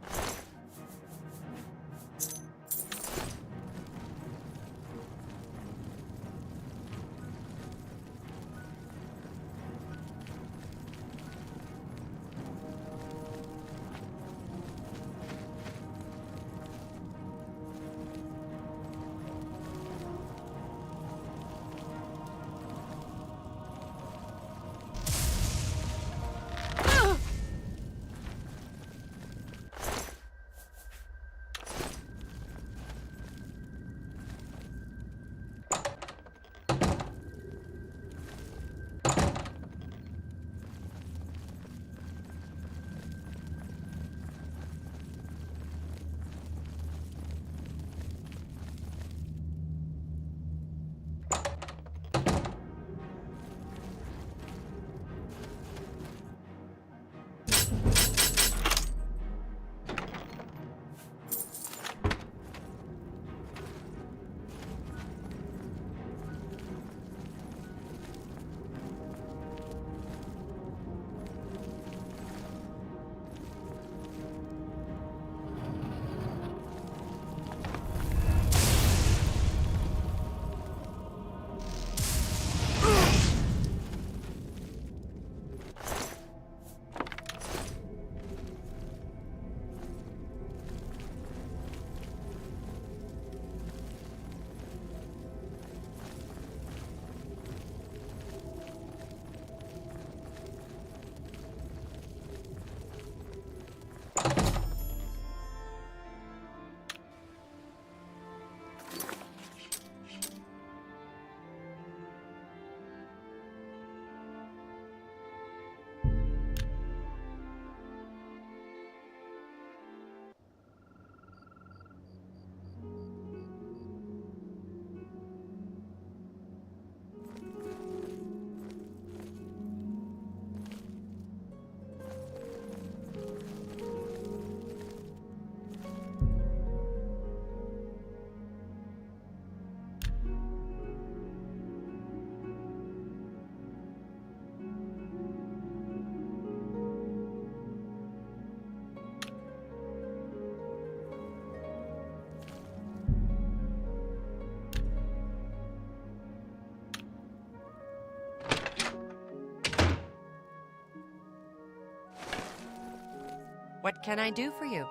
What can I do for you?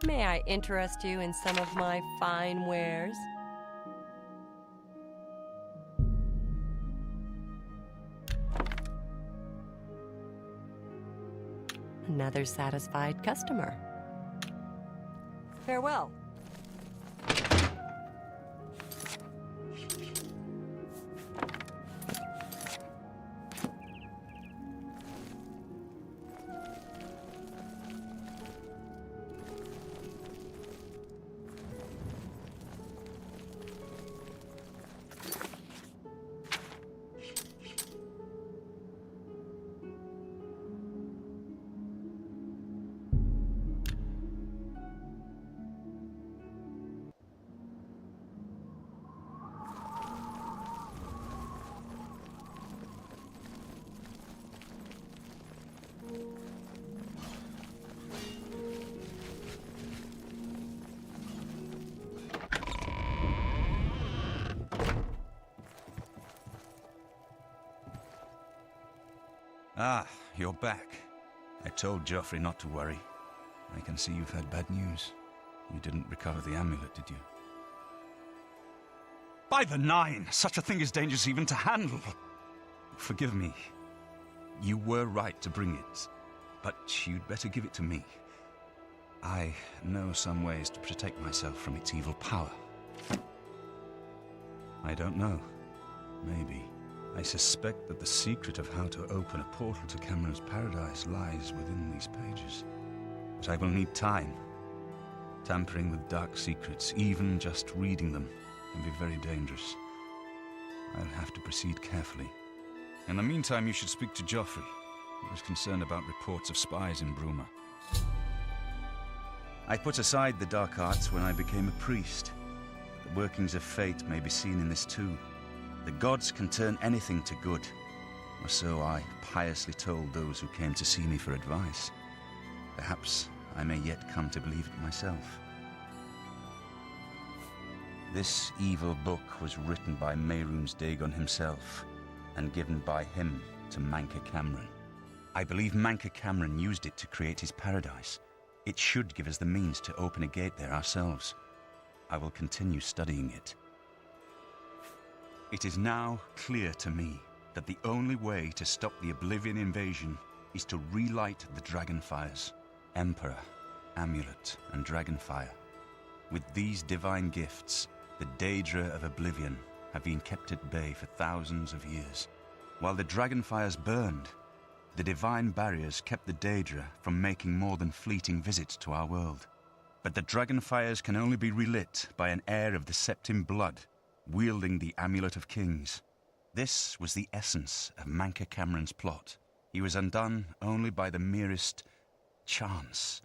May I interest you in some of my fine wares? Another satisfied customer. Farewell. Ah, you're back. I told Joffrey not to worry. I can see you've had bad news. You didn't recover the amulet, did you? By the Nine! Such a thing is dangerous even to handle! Forgive me. You were right to bring it, but you'd better give it to me. I know some ways to protect myself from its evil power. I don't know. Maybe. I suspect that the secret of how to open a portal to Cameron's paradise lies within these pages. But I will need time. Tampering with dark secrets, even just reading them, can be very dangerous. I'll have to proceed carefully. In the meantime, you should speak to Joffrey. He was concerned about reports of spies in Bruma. I put aside the dark arts when I became a priest. The workings of fate may be seen in this too. The gods can turn anything to good, or so I piously told those who came to see me for advice. Perhaps I may yet come to believe it myself. This evil book was written by Mehrunes Dagon himself, and given by him to Manca Cameron. I believe Manca Cameron used it to create his paradise. It should give us the means to open a gate there ourselves. I will continue studying it. It is now clear to me that the only way to stop the Oblivion invasion is to relight the Dragonfires. Emperor, Amulet, and Dragonfire. With these divine gifts, the Daedra of Oblivion have been kept at bay for thousands of years. While the Dragonfires burned, the divine barriers kept the Daedra from making more than fleeting visits to our world. But the Dragonfires can only be relit by an heir of the Septim blood, wielding the Amulet of Kings. This was the essence of Manca Cameron's plot. He was undone only by the merest chance.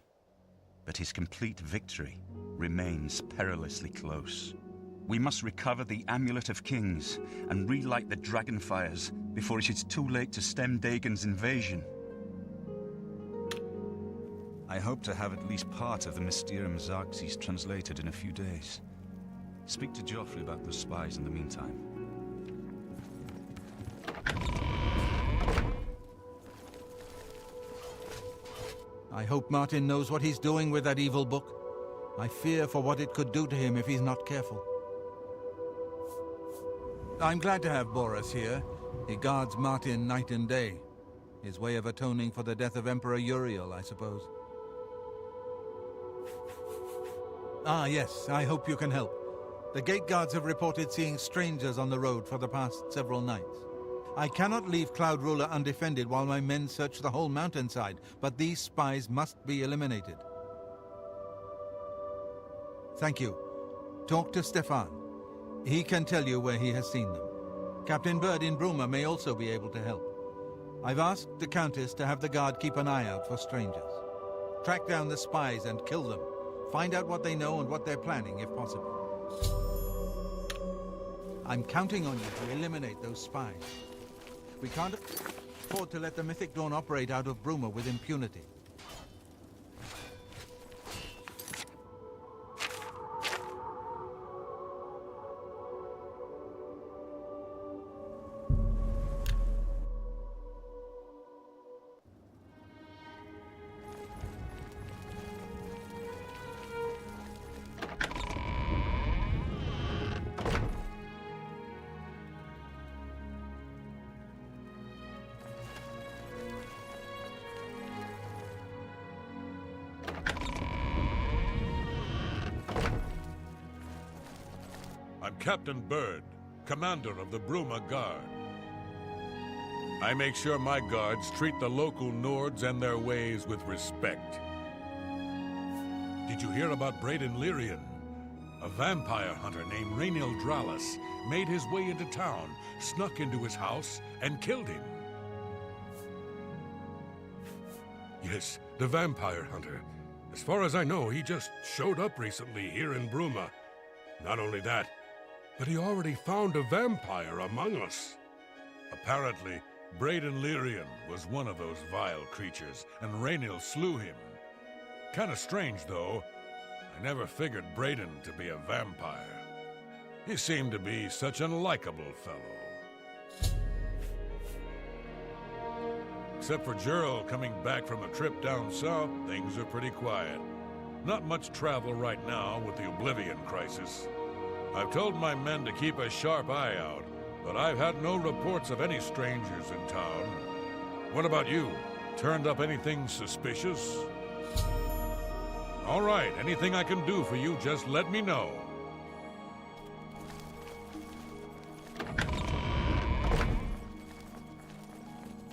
But his complete victory remains perilously close. We must recover the Amulet of Kings and relight the Dragonfires before it is too late to stem Dagon's invasion. I hope to have at least part of the Mysterium Xarxes translated in a few days. Speak to Joffrey about those spies in the meantime. I hope Martin knows what he's doing with that evil book. I fear for what it could do to him if he's not careful. I'm glad to have Boris here. He guards Martin night and day. His way of atoning for the death of Emperor Uriel, I suppose. Ah, yes, I hope you can help. The gate guards have reported seeing strangers on the road for the past several nights. I cannot leave Cloud Ruler undefended while my men search the whole mountainside, but these spies must be eliminated. Thank you. Talk to Stefan. He can tell you where he has seen them. Captain Bird in Bruma may also be able to help. I've asked the Countess to have the guard keep an eye out for strangers. Track down the spies and kill them. Find out what they know and what they're planning, if possible. I'm counting on you to eliminate those spies. We can't afford to let the Mythic Dawn operate out of Bruma with impunity. I'm Captain Bird, commander of the Bruma Guard. I make sure my guards treat the local Nords and their ways with respect. Did you hear about Braden Lyrian? A vampire hunter named Rainiel Dralis made his way into town, snuck into his house, and killed him. Yes, the vampire hunter. As far as I know, he just showed up recently here in Bruma. Not only that, but he already found a vampire among us. Apparently, Braden Lyrian was one of those vile creatures, and Rainiel slew him. Kinda strange, though. I never figured Braden to be a vampire. He seemed to be such an likable fellow. Except for Gerald coming back from a trip down south, things are pretty quiet. Not much travel right now with the Oblivion crisis. I've told my men to keep a sharp eye out, but I've had no reports of any strangers in town. What about you? Turned up anything suspicious? All right, anything I can do for you, just let me know.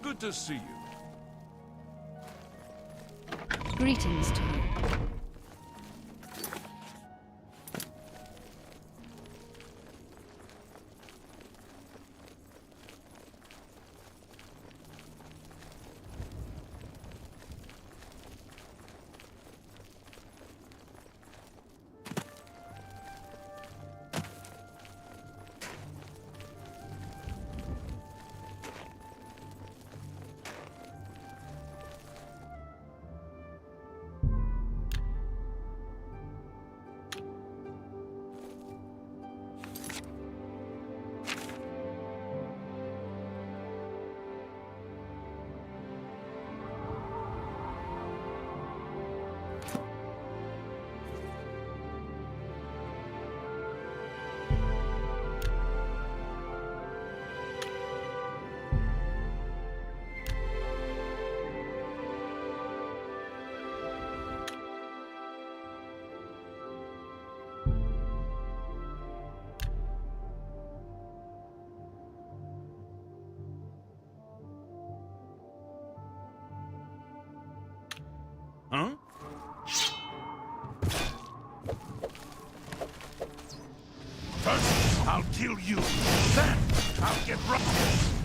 Good to see you. Greetings to you. Huh? First, I'll kill you. Then, I'll get rough.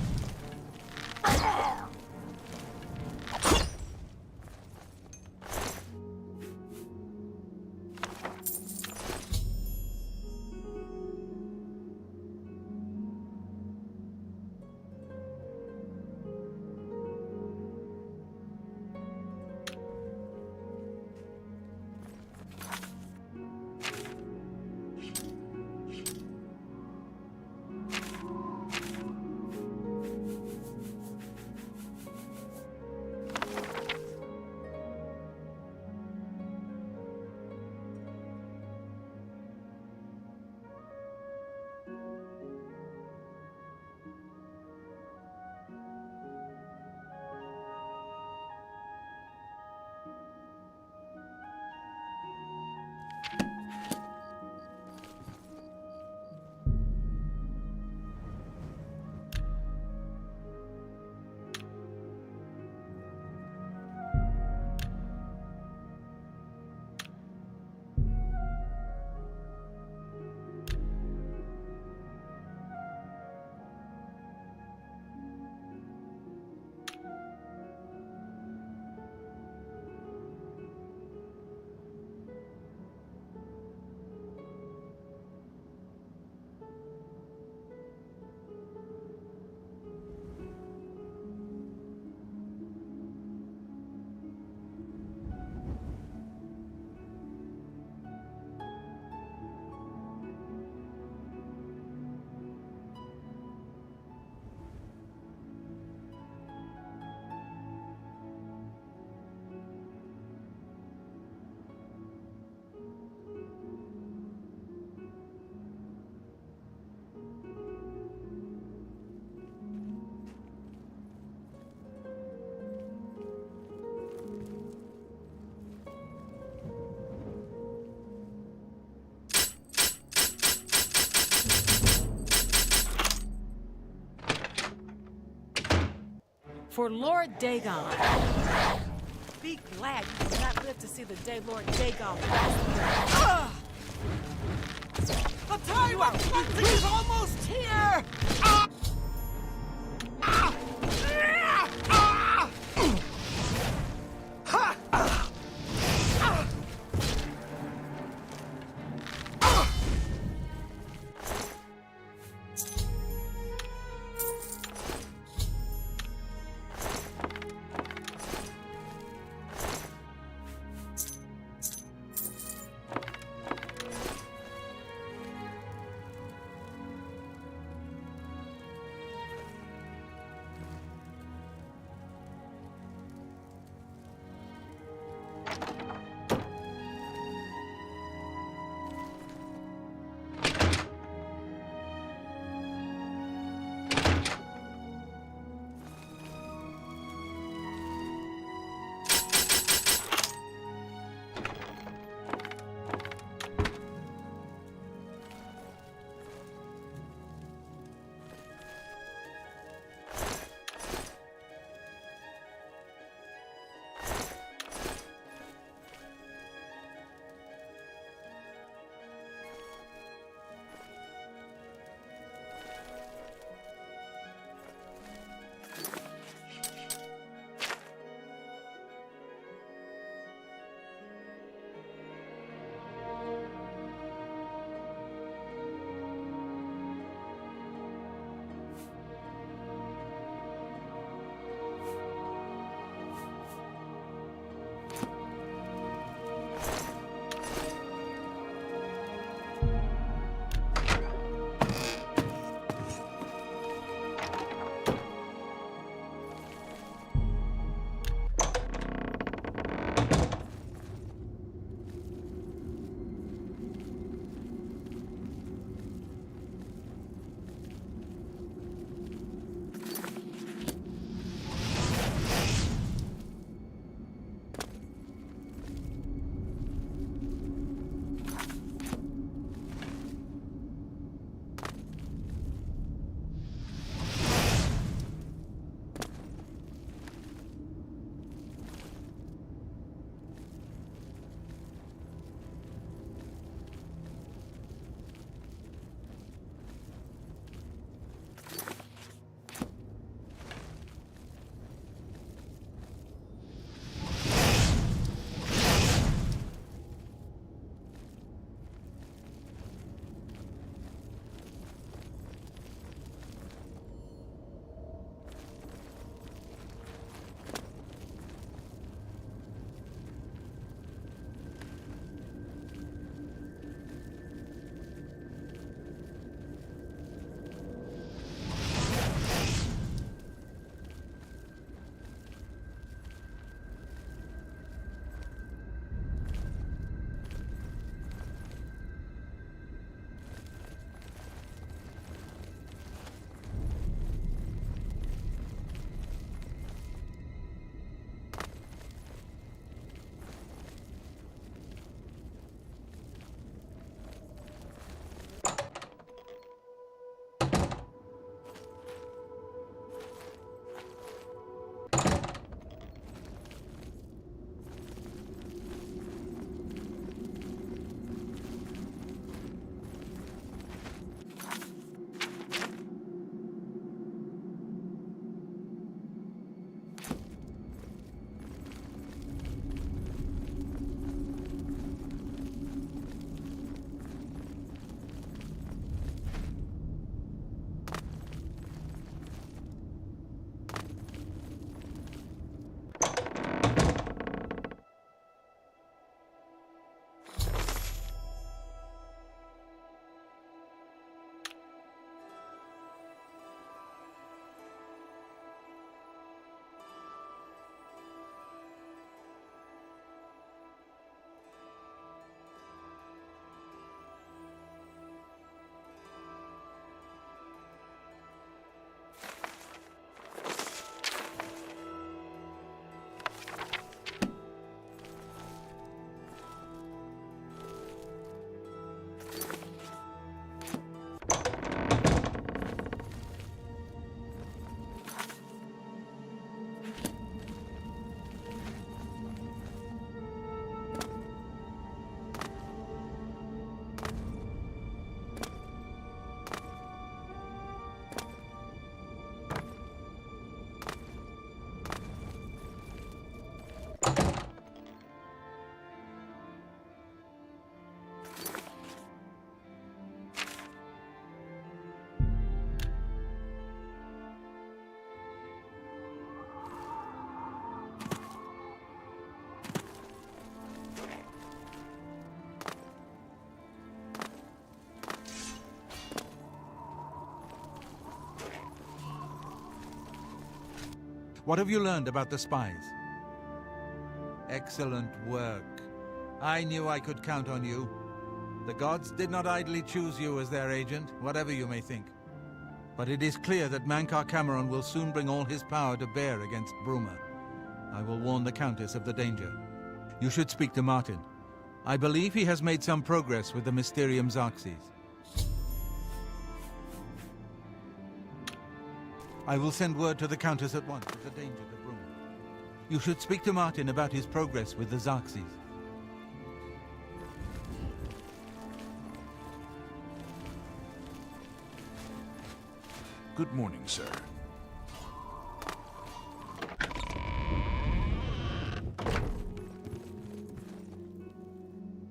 For Lord Dagon. Be glad you will not live to see the day Lord Dagon passes. The time of cleansing is almost here! What have you learned about the spies? Excellent work. I knew I could count on you. The gods did not idly choose you as their agent, whatever you may think. But it is clear that Mankar Cameron will soon bring all his power to bear against Bruma. I will warn the Countess of the danger. You should speak to Martin. I believe he has made some progress with the Mysterium Xarxes. I will send word to the Countess at once of the danger to Bruma. You should speak to Martin about his progress with the Xarxes. Good morning, sir.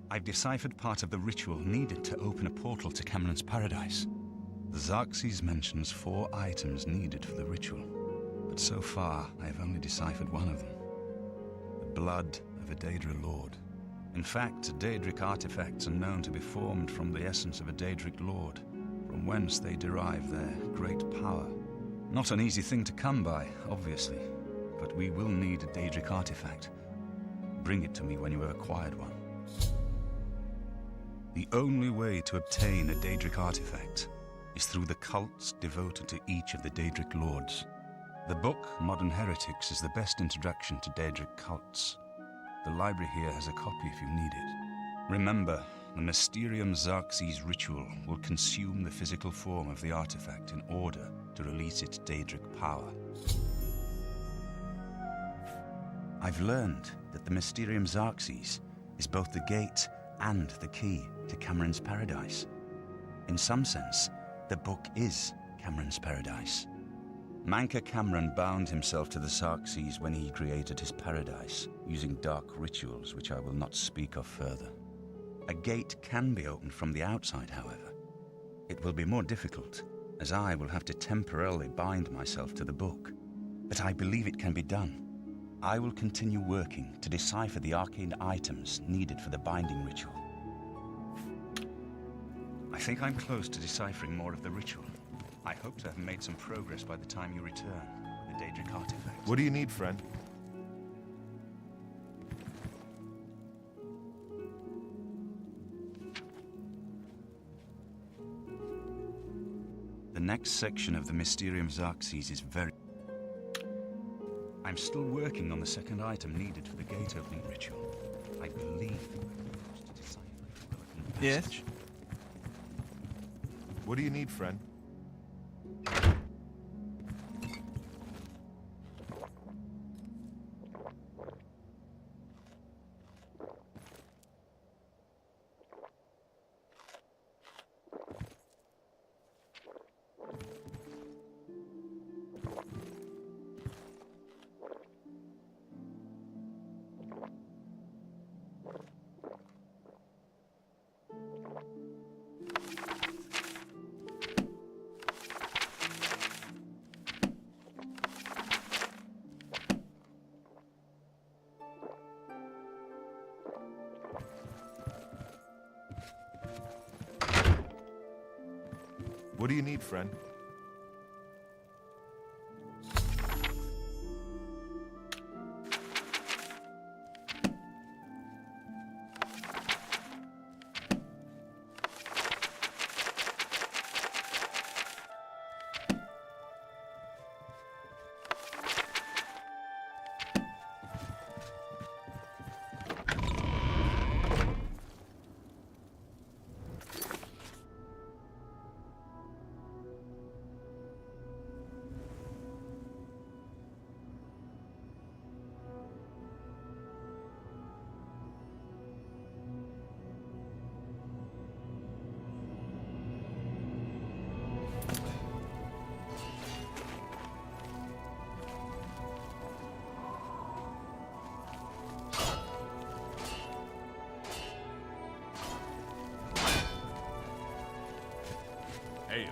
I've deciphered part of the ritual needed to open a portal to Cameron's paradise. The Xarxes mentions 4 items needed for the ritual, but so far I have only deciphered one of them. The blood of a Daedra Lord. In fact, Daedric artifacts are known to be formed from the essence of a Daedric Lord, from whence they derive their great power. Not an easy thing to come by, obviously, but we will need a Daedric artifact. Bring it to me when you have acquired one. The only way to obtain a Daedric artifact is through the cults devoted to each of the Daedric Lords. The book, Modern Heretics, is the best introduction to Daedric cults. The library here has a copy if you need it. Remember, the Mysterium Xarxes ritual will consume the physical form of the artifact in order to release its Daedric power. I've learned that the Mysterium Xarxes is both the gate and the key to Cameron's paradise. In some sense, the book is Cameron's paradise. Mankar Cameron bound himself to the Xarxes when he created his paradise, using dark rituals which I will not speak of further. A gate can be opened from the outside, however. It will be more difficult, as I will have to temporarily bind myself to the book. But I believe it can be done. I will continue working to decipher the arcane items needed for the binding ritual. I think I'm close to deciphering more of the ritual. I hope to have made some progress by the time you return with the Daedric artifact. What do you need, friend? The next section of the Mysterium Xarxes is very... I'm still working on the second item needed for the gate opening ritual. I believe I'm close to deciphering the relevant passage. Yes? What do you need, friend? What do you need, friend? Hail.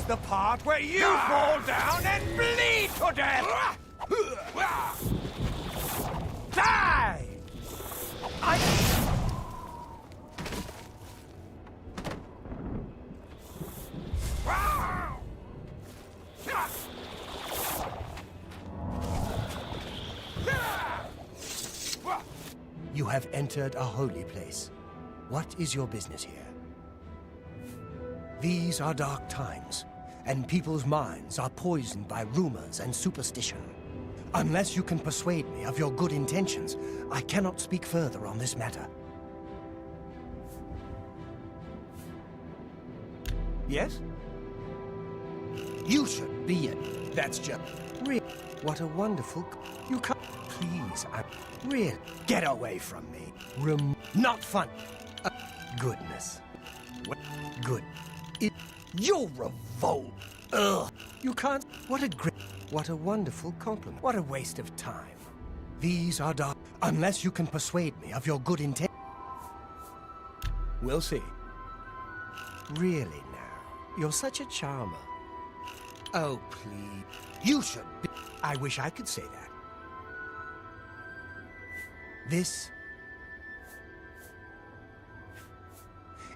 The part where you fall down and bleed to death! Die! You have entered a holy place. What is your business here? These are dark times, and people's minds are poisoned by rumors and superstition. Unless you can persuade me of your good intentions, I cannot speak further on this matter. Yes? You should be it. That's just... Really? What a wonderful... You can't... Please, Really? Get away from me. Not fun. Goodness. Good. You'll revolt. Ugh. You can't... What a great... What a wonderful compliment. What a waste of time. These are dark... Unless you can persuade me of your good intent... We'll see. Really now. You're such a charmer. Oh, please. You should be... I wish I could say that. This...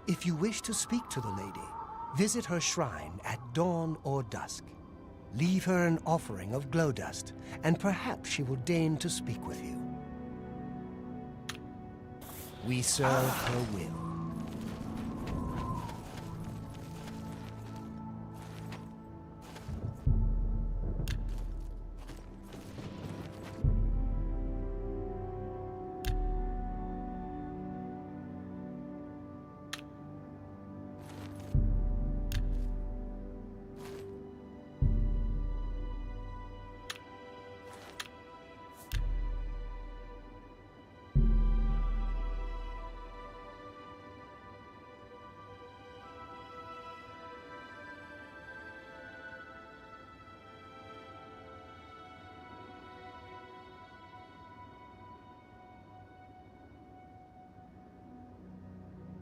If you wish to speak to the lady, visit her shrine at dawn or dusk. Leave her an offering of glow dust, and perhaps she will deign to speak with you. We serve her will.